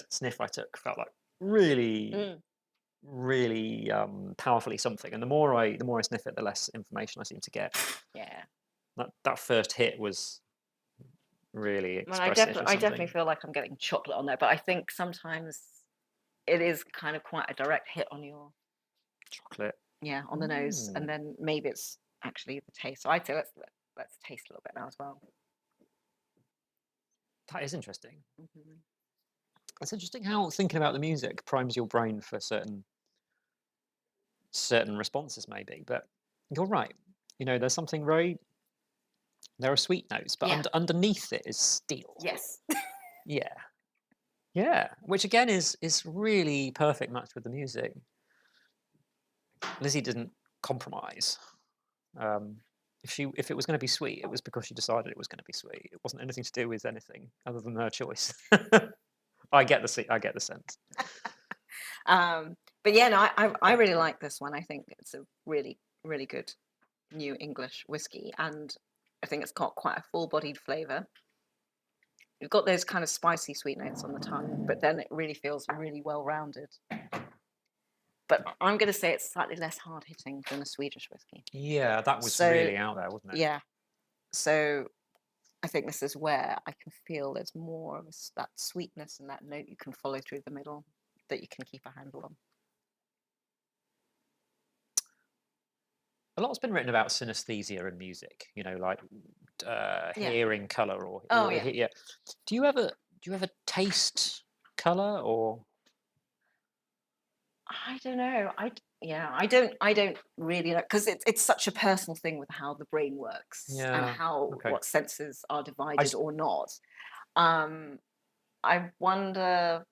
sniff I took felt like really powerfully something, and the more I sniff it, the less information I seem to get.
Yeah.
That first hit was really
Well,
expressive.
I definitely feel like I'm getting chocolate on there, but I think sometimes it is kind of quite a direct hit on your
chocolate.
Yeah, on the nose, and then maybe it's actually the taste. So I'd say let's taste a little bit now as well.
That is interesting. Mm-hmm. It's interesting how thinking about the music primes your brain for certain responses, maybe. But you're right. There's something very. There are sweet notes, but underneath it is steel.
Yes.
Yeah. Which again is really perfect match with the music. Lizzie didn't compromise. If it was going to be sweet, it was because she decided it was going to be sweet. It wasn't anything to do with anything other than her choice. I get the sense.
But yeah, no, I really like this one. I think it's a really, really good new English whiskey, and I think it's got quite a full-bodied flavour. You've got those kind of spicy sweet notes on the tongue, but then it really feels really well-rounded. But I'm going to say it's slightly less hard-hitting than a Swedish whiskey.
Yeah, that was
So,
really out there, wasn't it?
Yeah. So I think this is where I can feel there's more of that sweetness and that note you can follow through the middle that you can keep a handle on.
A lot's been written about synesthesia in music, like
Yeah.
hearing color or
Oh,
or
yeah.
yeah. Do you ever taste color or?
I don't know. I don't really know, because it's such a personal thing with how the brain works and
Yeah.
how
Okay.
what senses are divided or not. I wonder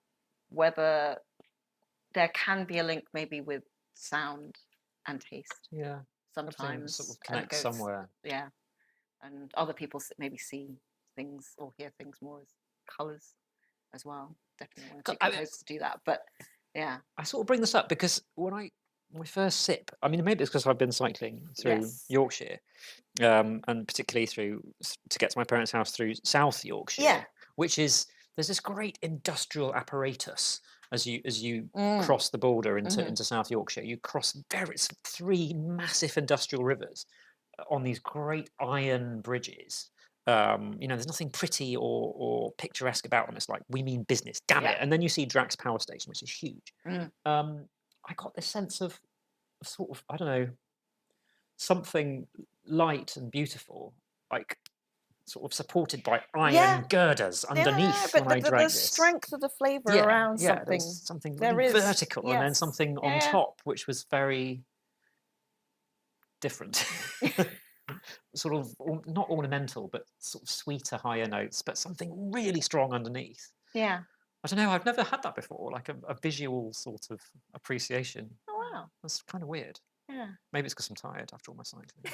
whether there can be a link maybe with sound and taste
Yeah. Everything
sometimes,
sort of
and
connects somewhere.
yeah, and other people maybe see things or hear things more as colours as well. Definitely want to composers to do that, but yeah.
I sort of bring this up because when we first sip, I mean, maybe it's because I've been cycling through
Yes.
Yorkshire, and particularly to get to my parents' house through South Yorkshire,
Yeah.
which is there's this great industrial apparatus as you
Mm.
cross the border
Mhm.
into South Yorkshire. You cross three massive industrial rivers on these great iron bridges. There's nothing pretty or picturesque about them. It's like, we mean business, damn
Yeah.
it. And then you see Drax Power Station, which is huge.
Mm.
I got this sense of sort of, I don't know, something light and beautiful, like sort of supported by iron
Yeah.
girders underneath
but
when I
the
drank this.
strength of the flavour
Yeah,
around
there
something.
was something
There
really
is,
vertical, and then
yes.
something on
Yeah.
top, which was very different. Sort of not ornamental, but sort of sweeter, higher notes, but something really strong underneath.
Yeah.
I don't know. I've never had that before, like a visual sort of appreciation.
Oh wow.
That's kind of weird.
Yeah.
Maybe it's because I'm tired after all my cycling.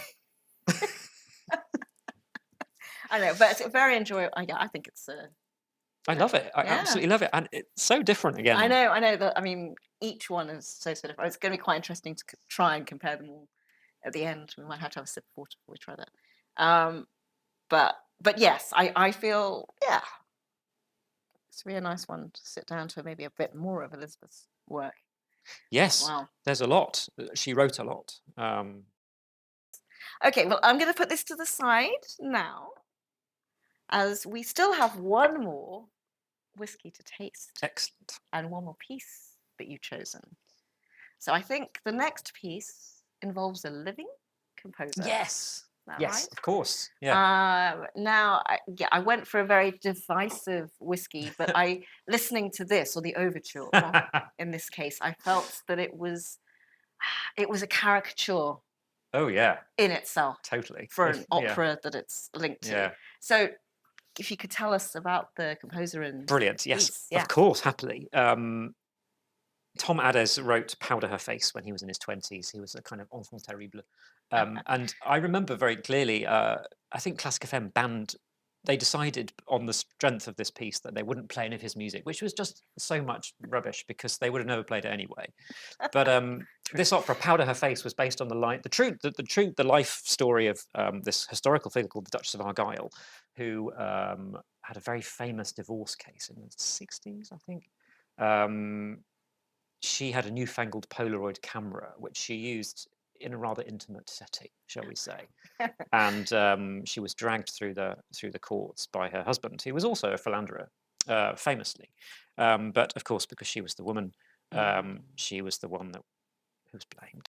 I know, but it's very enjoyable. I think it's.
I love it. I absolutely love it, and it's so different again.
I know that. I mean, each one is so different. It's going to be quite interesting to try and compare them all at the end. We might have to have a sip of water before we try that. But yes, I feel it's really a nice one to sit down to maybe a bit more of Elizabeth's work.
Yes,
Wow.
there's a lot. She wrote a lot.
Okay, well, I'm going to put this to the side now, as we still have one more whiskey to taste.
Excellent.
And one more piece that you've chosen. So I think the next piece involves a living composer.
Yes.
Is that
Yes,
right?
of course. Yeah.
Now, I went for a very divisive whiskey, but listening to this, or the overture in this case, I felt that it was a caricature.
Oh yeah.
In itself.
Totally.
For an opera that it's linked to.
Yeah.
So, if you could tell us about the composer and
Brilliant. Yes,
piece. Yeah.
of course, happily. Tom Adès wrote Powder Her Face when he was in his 20s. He was a kind of enfant terrible. And I remember very clearly, I think Classic FM banned, they decided on the strength of this piece that they wouldn't play any of his music, which was just so much rubbish because they would have never played it anyway. But this opera, Powder Her Face, was based on the life story of this historical figure called the Duchess of Argyll, who had a very famous divorce case in the 60s, I think. She had a newfangled Polaroid camera, which she used in a rather intimate setting, shall we say. And she was dragged through the courts by her husband, who was also a philanderer, famously. But of course, because she was the woman, she was the one who was blamed.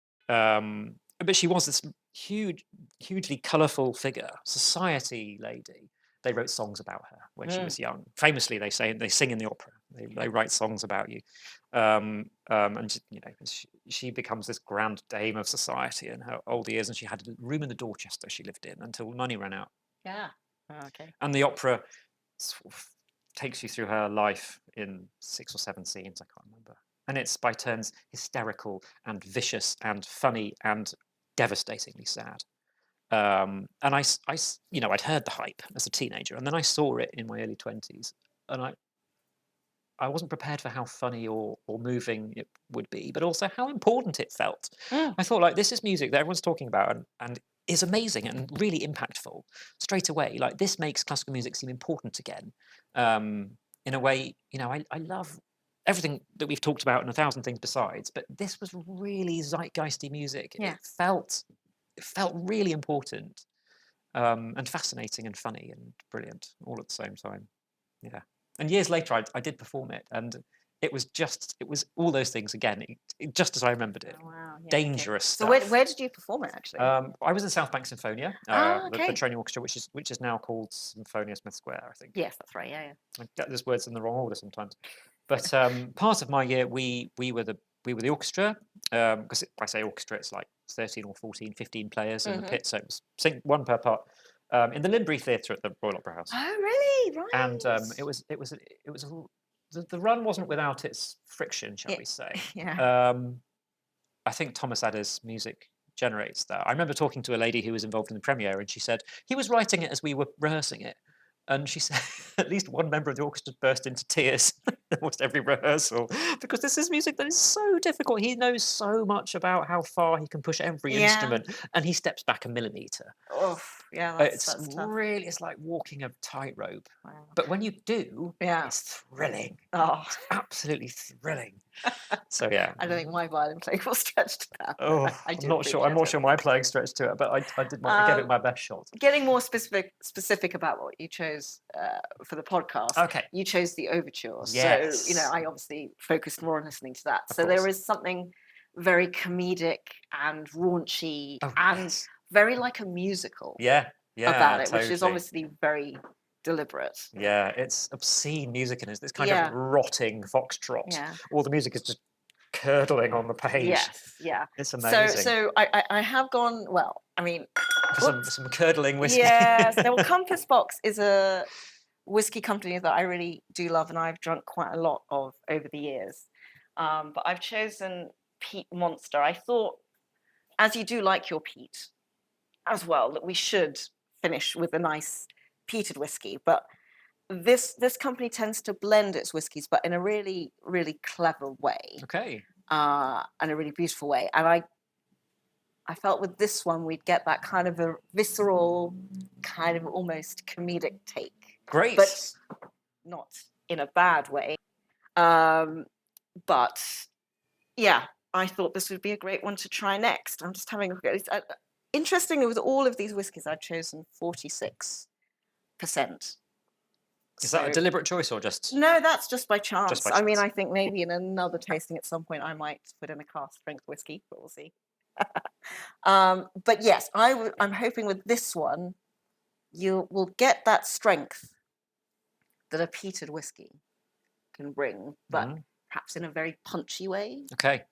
But she was this hugely colourful figure, society lady. They wrote songs about her when she was young. Famously, they sing in the opera. They write songs about you, and she becomes this grand dame of society in her older years. And she had a room in the Dorchester she lived in until money ran out.
Yeah. Oh, okay.
And the opera sort of takes you through her life in 6 or 7 scenes. I can't remember. And it's by turns hysterical and vicious and funny and devastatingly sad. And I'd heard the hype as a teenager, and then I saw it in my early 20s, and I wasn't prepared for how funny or moving it would be, but also how important it felt. I thought, like, this is music that everyone's talking about and is amazing and really impactful straight away. Like, this makes classical music seem important again. In a way, I love everything that we've talked about and a thousand things besides, but this was really zeitgeisty music.
Yeah.
It felt really important, and fascinating and funny and brilliant all at the same time. Yeah. And years later, I did perform it, and it was all those things again, just as I remembered it.
Oh, wow. Yeah, okay.
Dangerous
So
stuff.
where did you perform it actually?
I was in South Bank Sinfonia, the
okay.
training orchestra, which is now called Symphonia Smith Square, I think.
Yes, that's right. Yeah.
I get those words in the wrong order sometimes. But part of my year, we were the orchestra, because I say orchestra, it's like 13 or 14, 15 players in the pit, so it was one per part, in the Limbury Theatre at the Royal Opera House.
Oh, really? Right.
And the run wasn't without its friction, shall we say?
Yeah.
I think Thomas Adder's music generates that. I remember talking to a lady who was involved in the premiere, and she said he was writing it as we were rehearsing it. And she said at least one member of the orchestra burst into tears almost every rehearsal, because this is music that is so difficult. He knows so much about how far he can push every instrument, and he steps back a millimetre.
Oh, yeah,
It's
that's tough.
really, it's like walking a tightrope.
Wow.
But when you do,
Yeah.
it's thrilling.
Oh,
It's absolutely thrilling. So yeah.
I don't think my violin playing will stretch to that.
Oh,
I
I'm
do
not sure. I'm
appreciate
not
it.
sure my playing stretched to it, but I did give it my best shot.
Getting more specific about what you chose for the podcast.
Okay.
You chose the overture.
Yes.
So, I obviously focused more on listening to that.
Of
So
course.
there is something very comedic and raunchy and
yes.
very like a musical
Yeah.
about it, which is
totally.
obviously very deliberate.
Yeah, it's obscene music in it. This kind
Yeah.
of rotting foxtrot.
Yeah.
All the music is just curdling on the page.
Yes, yeah.
It's amazing.
So I have gone, well, I mean,
some curdling whiskey.
yes. Well, Compass Box is a whiskey company that I really do love, and I've drunk quite a lot of over the years. But I've chosen Peat Monster. I thought, as you do like your peat as well, that we should finish with a nice peated whiskey. But this company tends to blend its whiskies, but in a really, really clever way.
Okay.
And a really beautiful way. And I felt with this one we'd get that kind of a visceral, kind of almost comedic take.
Great.
But not in a bad way. But yeah, I thought this would be a great one to try next. I'm just having a look at it. Interestingly, with all of these whiskies, I've chosen 46%.
Is that a deliberate choice or just?
No, that's just by chance.
Just by
I mean,
chance.
I think maybe in another tasting at some point I might put in a cask strength whiskey, but we'll see. But yes, I'm hoping with this one you will get that strength that a peated whiskey can bring, but perhaps in a very punchy way.
Okay.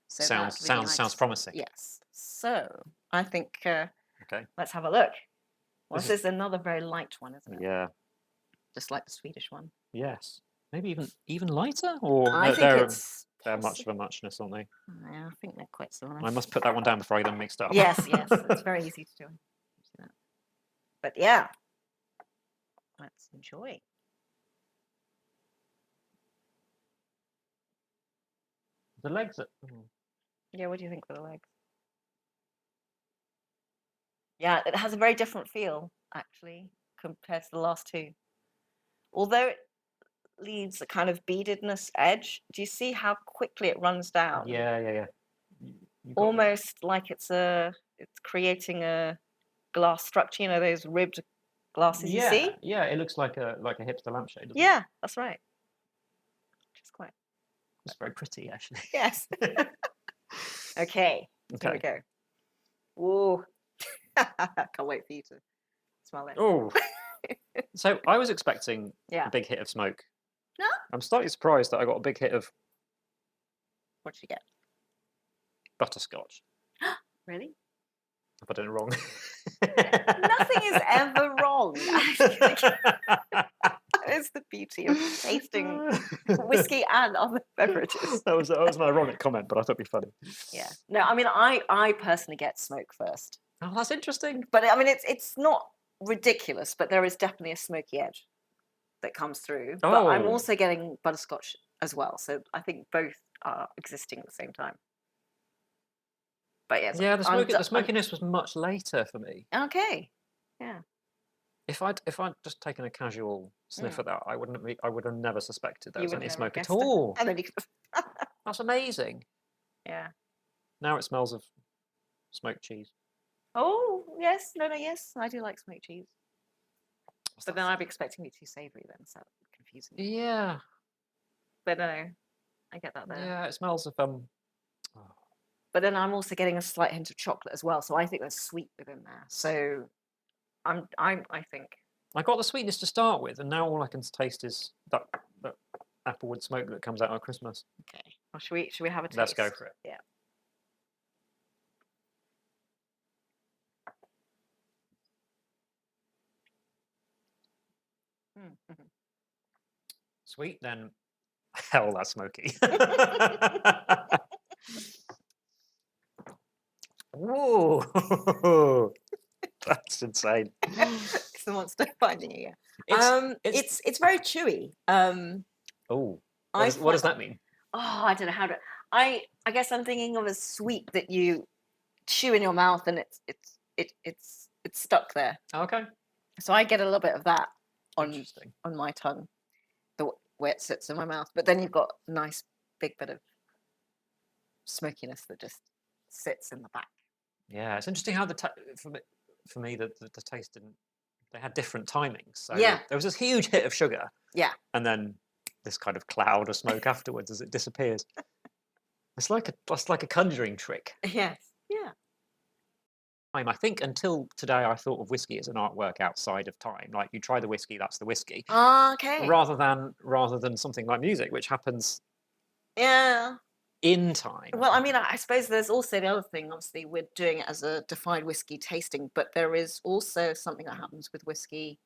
So
sounds
that'd be nice.
Sounds promising.
Yes. So I think
Okay.
let's have a look. Well,
This
this is another very light one, isn't it?
Yeah.
Just like the Swedish one.
Yes. Maybe even lighter, or
I think
they're much of a muchness, aren't they?
Yeah, I think they're quite similar.
I must put that one down before I get them mixed up.
Yes, it's very easy to do. But yeah, let's enjoy.
The legs.
Yeah, what do you think for the legs? Yeah, it has a very different feel, actually, compared to the last two. Although it leaves a kind of beadedness edge, do you see how quickly it runs down?
Yeah.
Almost like it's creating a glass structure, those ribbed glasses you see?
Yeah, it looks like a hipster lampshade.
Yeah, that's right. Which is quite...
It's very pretty, actually.
Yes. Okay, here we go. Ooh. Can't wait for you to smell it.
Oh. So I was expecting
Yeah.
a big hit of smoke.
No?
I'm slightly surprised that I got a big hit of
What did you get?
butterscotch.
Really?
If I did it wrong.
Nothing is ever wrong. It's the beauty of tasting whiskey and other beverages.
That was an ironic comment, but I thought it'd be funny.
Yeah. No, I mean, I personally get smoke first.
Oh, that's interesting.
But I mean, it's not ridiculous, but there is definitely a smoky edge. that comes through, but I'm
Oh.
also getting butterscotch as well. So I think both are existing at the same time. But yes,
Yeah, the
I'm
smokiness was much later for me.
okay. Yeah.
If I'd just taken a casual sniff
Mm.
at that, I would have never suspected there
You
was
would
any
never have
smoke at
guessed it.
all.
And then you
That's amazing.
yeah.
Now it smells of smoked cheese.
Oh yes, no, yes, I do like smoked cheese.
What's
But
that?
then I'd be expecting it too savoury then, so that's confusing.
Yeah,
But no, I get that there.
yeah, it smells of oh.
But then I'm also getting a slight hint of chocolate as well, so I think there's sweet within there. So I think
I got the sweetness to start with, and now all I can taste is that applewood smoke that comes out at Christmas.
okay. Well, should we have a taste?
Let's go for it.
Yeah. Mm-hmm.
Sweet, then hell, that's smoky. Whoa, that's insane.
It's the monster finding you.
It's very chewy.
Oh,
I
what does that mean?
Oh, I don't know how to. I guess I'm thinking of a sweet that you chew in your mouth and it's stuck there.
Okay,
So I get a little bit of that on
interesting.
my tongue, where it sits in my mouth. But then you've got a nice big bit of smokiness that just sits in the back.
Yeah, it's interesting how for me the taste didn't. They had different timings. So
Yeah.
there was this huge hit of sugar.
Yeah.
And then this kind of cloud of smoke afterwards as it disappears. It's like a conjuring trick.
Yes. Yeah.
I think until today I thought of whiskey as an artwork outside of time. Like you try the whiskey, that's the whiskey.
Okay.
Rather than something like music, which happens
Yeah.
in time.
Well, I mean, I suppose there's also the other thing. Obviously, we're doing it as a defined whiskey tasting, but there is also something that happens with whiskey,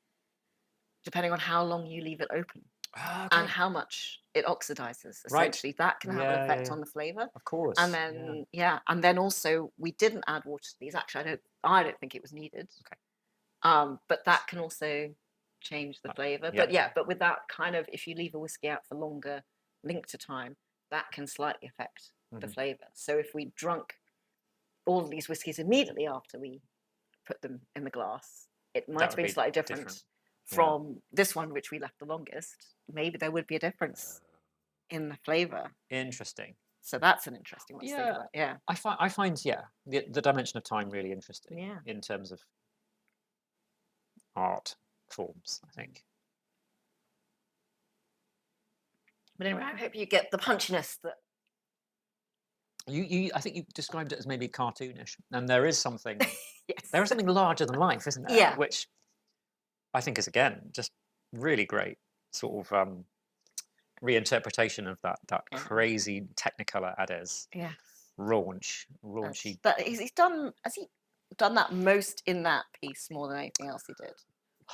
depending on how long you leave it open and how much it oxidizes.
Right.
Essentially, that can have an
Yeah,
effect
yeah.
on the flavor.
Of course.
And then and then also we didn't add water to these. Actually, I don't think it was needed.
Okay.
But that can also change the flavor.
Yeah.
But with that kind of, if you leave a whiskey out for longer, linked to time, that can slightly affect the flavor. So if we drunk all of these whiskies immediately after we put them in the glass, it might have been slightly different from this one, which we left the longest. Maybe there would be a difference in the flavor.
Interesting.
So that's an interesting one to think about. Yeah.
I find the dimension of time really interesting.
Yeah.
In terms of art forms, I think.
But anyway, I hope you get the punchiness that
I think you described it as maybe cartoonish, and there is something.
yes.
There is something larger than life, isn't there?
Yeah.
Which I think is again just really great sort of reinterpretation of that crazy Technicolor Ades raunchy.
But has he done that most in that piece more than anything else he did?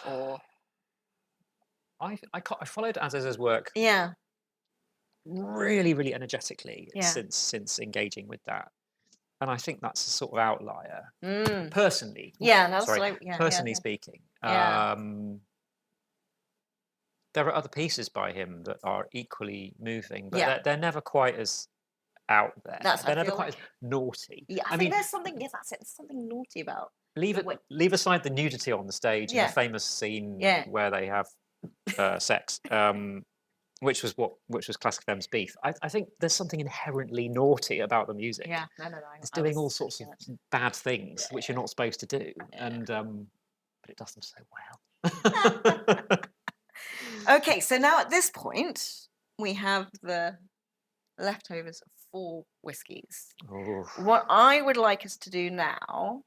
Or
I followed Aziz's work really, really energetically since engaging with that. And I think that's a sort of outlier, personally.
Yeah, no,
personally speaking. There are other pieces by him that are equally moving, but they're never quite as out there. They're never quite as naughty.
Yeah, I mean, there's something. Yes, that's it. There's something naughty about.
Leave aside the nudity on the stage and the famous scene where they have sex. Which was Classic FM's beef. I think there's something inherently naughty about the music.
Yeah, no.
It's doing all sorts of bad things which you're not supposed to do, and but it does them so well.
Okay, so now at this point we have the leftovers of 4 whiskies.
Ooh.
What I would like us to do now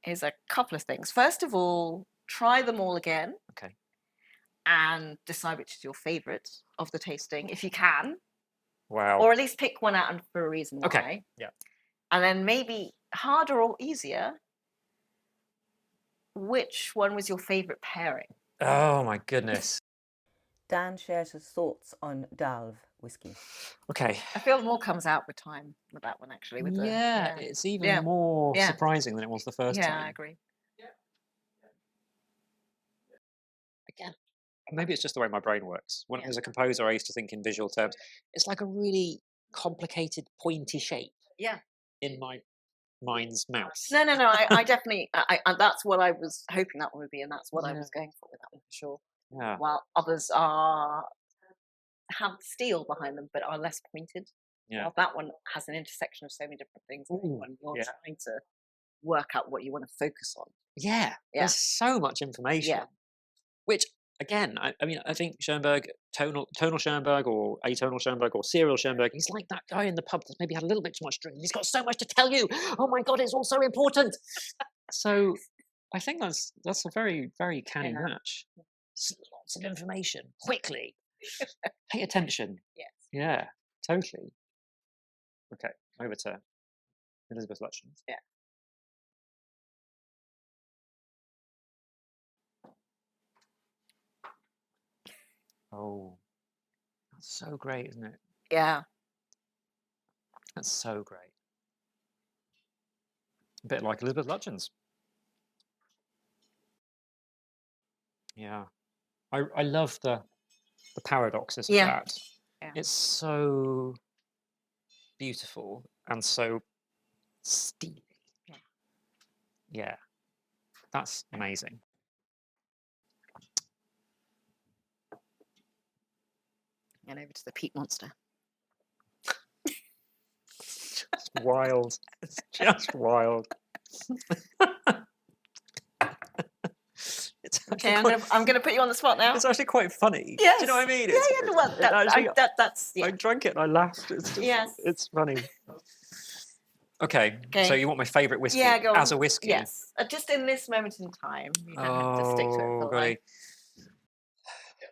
is a couple of things. First of all, try them all again.
Okay.
And decide which is your favourite of the tasting, if you can.
Wow.
Or at least pick one out and for a reason why.
Okay. Yeah.
And then maybe harder or easier, which one was your favourite pairing?
Oh my goodness.
Dan shares his thoughts on Dalv whiskey.
Okay.
I feel more comes out with time with that one actually. With
it's even more surprising than it was the first time.
Yeah, I agree.
maybe it's just the way my brain works. When
Yeah.
as a composer, I used to think in visual terms. It's like a really complicated, pointy shape
Yeah.
in my mind's mouth.
No. I definitely. That's what I was hoping that one would be, and that's what I
Yeah.
was going for with that one for sure.
Yeah.
While others have steel behind them, but are less pointed.
Yeah.
While that one has an intersection of so many different things, and
Ooh,
you're
yeah.
trying to work out what you want to focus on.
Yeah.
Yeah.
There's so much information.
Yeah.
Which again, I mean, I think Schoenberg, tonal Schoenberg, or atonal Schoenberg, or serial Schoenberg, he's like that guy in the pub that's maybe had a little bit too much drink. He's got so much to tell you. Oh my god, it's all so important. So I think that's a very, very canny
Yeah.
match. Lots of information quickly. Pay attention.
Yes.
Yeah, totally. Okay, over to Elizabeth Lutyens.
Yeah.
Oh, that's so great, isn't it?
Yeah.
That's so great. A bit like Elizabeth Lutyens. Yeah. I love the paradoxes of
Yeah.
that.
Yeah.
It's so beautiful and so steely.
Yeah.
Yeah. That's amazing.
And over to the peat monster.
It's wild. It's just wild. It's
Okay,
actually
I'm gonna put you on the spot now.
it's actually quite funny.
Yes.
Do you know what I mean?
Yeah,
It's,
well,
it actually,
that's
I drank it and I laughed. It's just,
Yes.
it's funny. Okay, so
Okay.
you want my favourite whiskey
Yeah, go
as
on.
a whiskey?
Yes, just in this moment in time. You don't have to stick to it for
Oh,
life.
golly.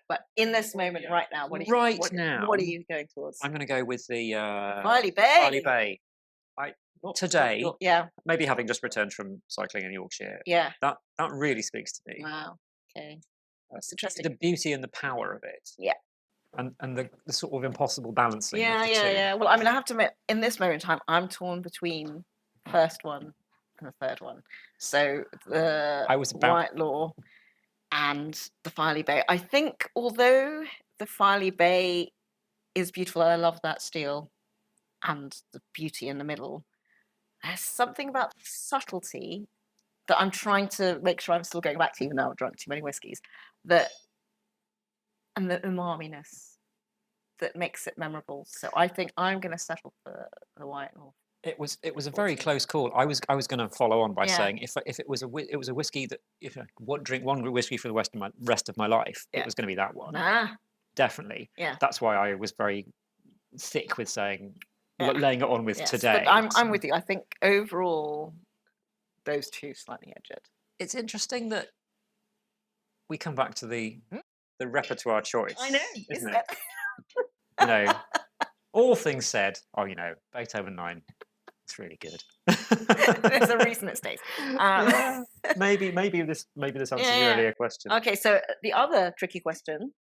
But in this moment right now, what are you,
Right
what
now,
are you going towards?
I'm going to go with the
Barley Bay.
Barley Bay. Today,
Yeah,
maybe having just returned from cycling in Yorkshire,
yeah.
that really speaks to me.
Wow. Okay. That's
The
interesting.
beauty and the power of it.
Yeah.
And the sort of impossible balancing
Yeah,
of the two.
yeah. Well, I mean, I have to admit, in this moment in time, I'm torn between the first one and the third one. So the
I was about-
White Law and the Filey Bay. I think although the Filey Bay is beautiful, I love that steel and the beauty in the middle, there's something about the subtlety that I'm trying to make sure I'm still going back to, even though I've drunk too many whiskies, and the umaminess that makes it memorable. So I think I'm going to settle for the White Law.
It was a very close call. I was going to follow on by
Yeah.
saying if it was a whiskey that if I would drink one whiskey for the rest of my life,
Yeah.
it was going to be that one. Definitely.
Yeah.
That's why I was very thick with saying
Yeah.
laying it on with
Yes,
today.
but I'm with you. I think overall, those two slightly edge it.
It's interesting that we come back to the repertoire choice.
I know,
isn't
isn't
it? You know, all things said. Oh, Beethoven 9. It's really good.
There's a reason it stays.
Yeah. Maybe this answers your
Yeah.
earlier question.
Okay, so the other tricky question.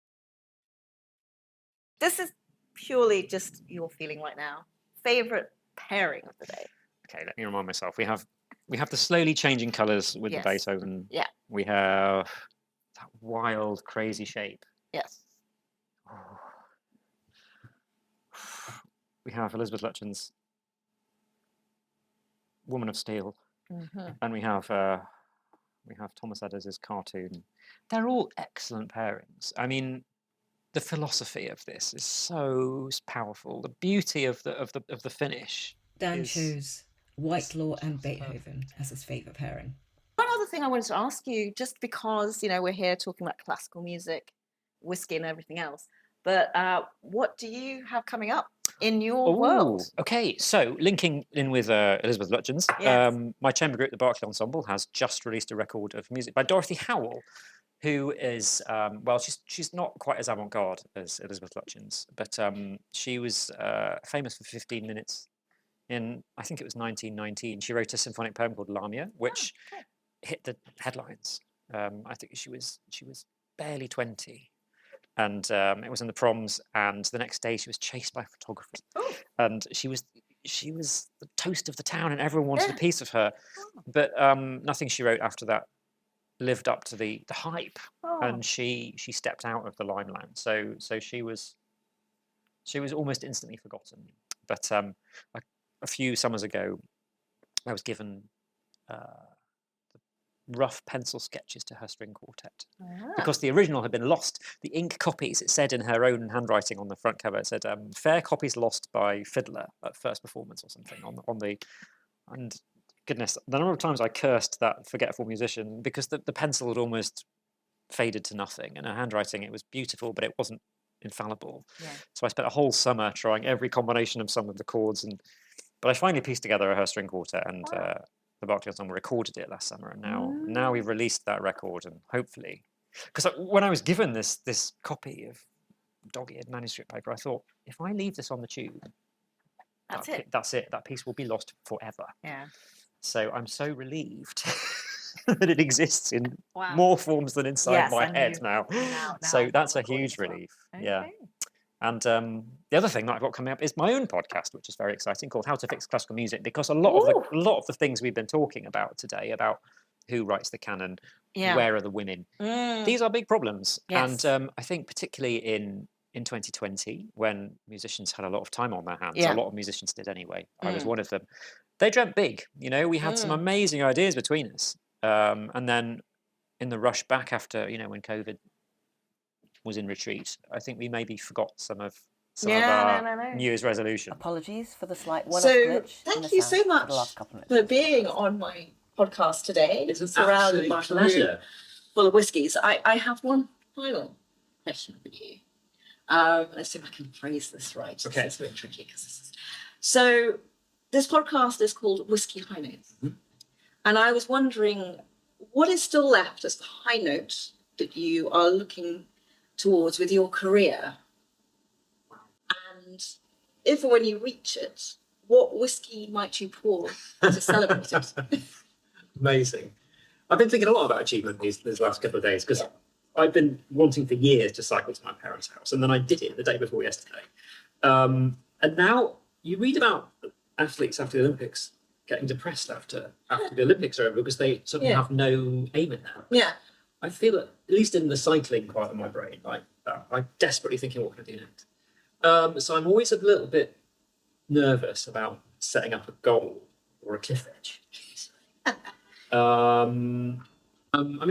This is purely just your feeling right now. Favorite pairing of the day?
Okay, let me remind myself. We have the slowly changing colours with
Yes.
the Beethoven.
Yeah.
We have that wild, crazy shape.
Yes.
We have Elizabeth Lutyens' Woman of Steel, and we have Thomas Edis's Cartoon. They're all excellent pairings. I mean, the philosophy of this is so powerful. The beauty of the finish.
Dan
is-
chose White Law and Beethoven as his favourite pairing.
One other thing I wanted to ask you, just because we're here talking about classical music, whiskey, and everything else, but what do you have coming up in your world?
Okay, so linking in with Elizabeth Lutyens,
Yes.
my chamber group, the Berkeley Ensemble, has just released a record of music by Dorothy Howell, who is she's not quite as avant-garde as Elizabeth Lutyens, but she was famous for 15 minutes in, I think it was 1919. She wrote a symphonic poem called Lamia, which hit the headlines. I think she was barely 20. And it was in the proms, and the next day she was chased by photographers, and she was the toast of the town, and everyone wanted a piece of her. But nothing she wrote after that lived up to the hype,
Oh.
and she stepped out of the limelight. So she was almost instantly forgotten. But a few summers ago, I was given rough pencil sketches to her string quartet because the original had been lost. The ink copies, it said in her own handwriting on the front cover, it said fair copies lost by fiddler at first performance or something on the, and goodness, the number of times I cursed that forgetful musician because the pencil had almost faded to nothing, and her handwriting, it was beautiful, but it wasn't infallible.
Yeah.
So I spent a whole summer trying every combination of some of the chords, but I finally pieced together her string quartet, and the Berklee Ensemble recorded it last summer, and now we've released that record, and hopefully, because when I was given this copy of dog-eared manuscript paper, I thought, if I leave this on the tube, that's it. That piece will be lost forever.
Yeah.
So I'm so relieved that it exists in
Wow.
more forms than inside my
and
head now. So
I've
that's
got
a
recording
huge
as well.
relief.
Okay.
Yeah. And the other thing that I've got coming up is my own podcast, which is very exciting, called How to Fix Classical Music, because a lot of the things we've been talking about today, about who writes the canon, where are the women, these are big problems.
Yes.
And I think particularly in 2020, when musicians had a lot of time on their hands, a lot of musicians did anyway. I was one of them. They dreamt big. We had some amazing ideas between us. And then in the rush back after, when COVID was in retreat, I think we maybe forgot some of our New Year's resolution.
Apologies for the slight one-off
So
glitch.
thank you so much for being on my podcast today.
It's an
surrounded by
pleasure.
full of whiskies. I have one final question for you. Let's see if I can phrase this right.
Okay.
This is very tricky because this is. So this podcast is called Whisky High Notes, and I was wondering what is still left as the high note that you are looking towards with your career, and if and when you reach it, what whiskey might you pour to celebrate it?
Amazing. I've been thinking a lot about achievement these last couple of days because I've been wanting for years to cycle to my parents' house, and then I did it the day before yesterday. And now you read about athletes after the Olympics getting depressed after the Olympics are over because they suddenly have no aim in that.
Yeah.
I feel it, at least in the cycling part of my brain, like I'm desperately thinking, what can I do next? So I'm always a little bit nervous about setting up a goal or a cliff edge. I mean,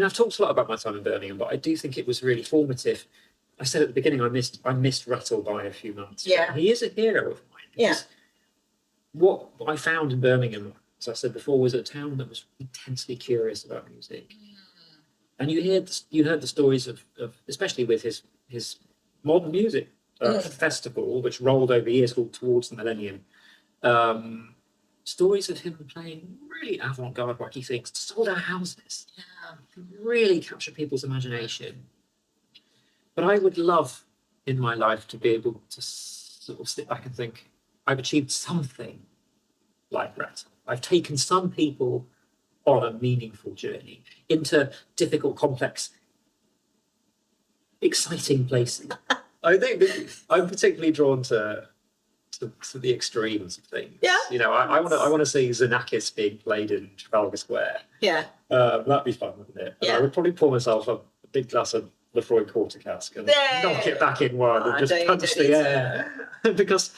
I've talked a lot about my time in Birmingham, but I do think it was really formative. I said at the beginning, I missed Russell by a few months.
Yeah.
He is a hero of mine.
Yeah.
What I found in Birmingham, as I said before, was a town that was intensely curious about music. And you heard the stories of especially with his modern music festival, which rolled over years called Towards the Millennium. Stories of him playing really avant-garde wacky things, sold out houses, really capture people's imagination. But I would love in my life to be able to sort of sit back and think, I've achieved something like that. I've taken some people on a meaningful journey into difficult, complex, exciting places. I think that I'm particularly drawn to the extremes of things.
Yeah.
I want to see Xenakis being played in Trafalgar Square.
Yeah.
That'd be fun, wouldn't it? And I would probably pour myself a big glass of Lefroy Quarter Cask and knock it back in one and just punch the air. Because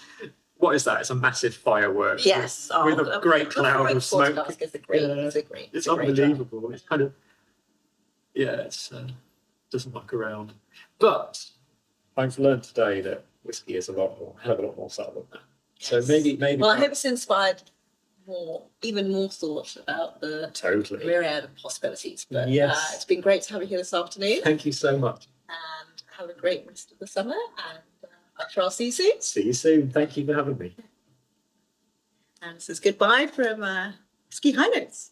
what is that? It's a massive firework.
Yes.
With a great cloud of smoke.
It's
unbelievable. It's kind of, doesn't muck around. But I've learned today that whiskey is a hell of a lot more subtle than that. So maybe.
Well, I hope it's inspired even more thought about the myriad of possibilities. But it's been great to have you here this afternoon.
Thank you so much.
And have a great rest of the summer. And I'm sure I'll see you soon.
See you soon. Thank you for having me.
And this is goodbye from Whisky High Notes.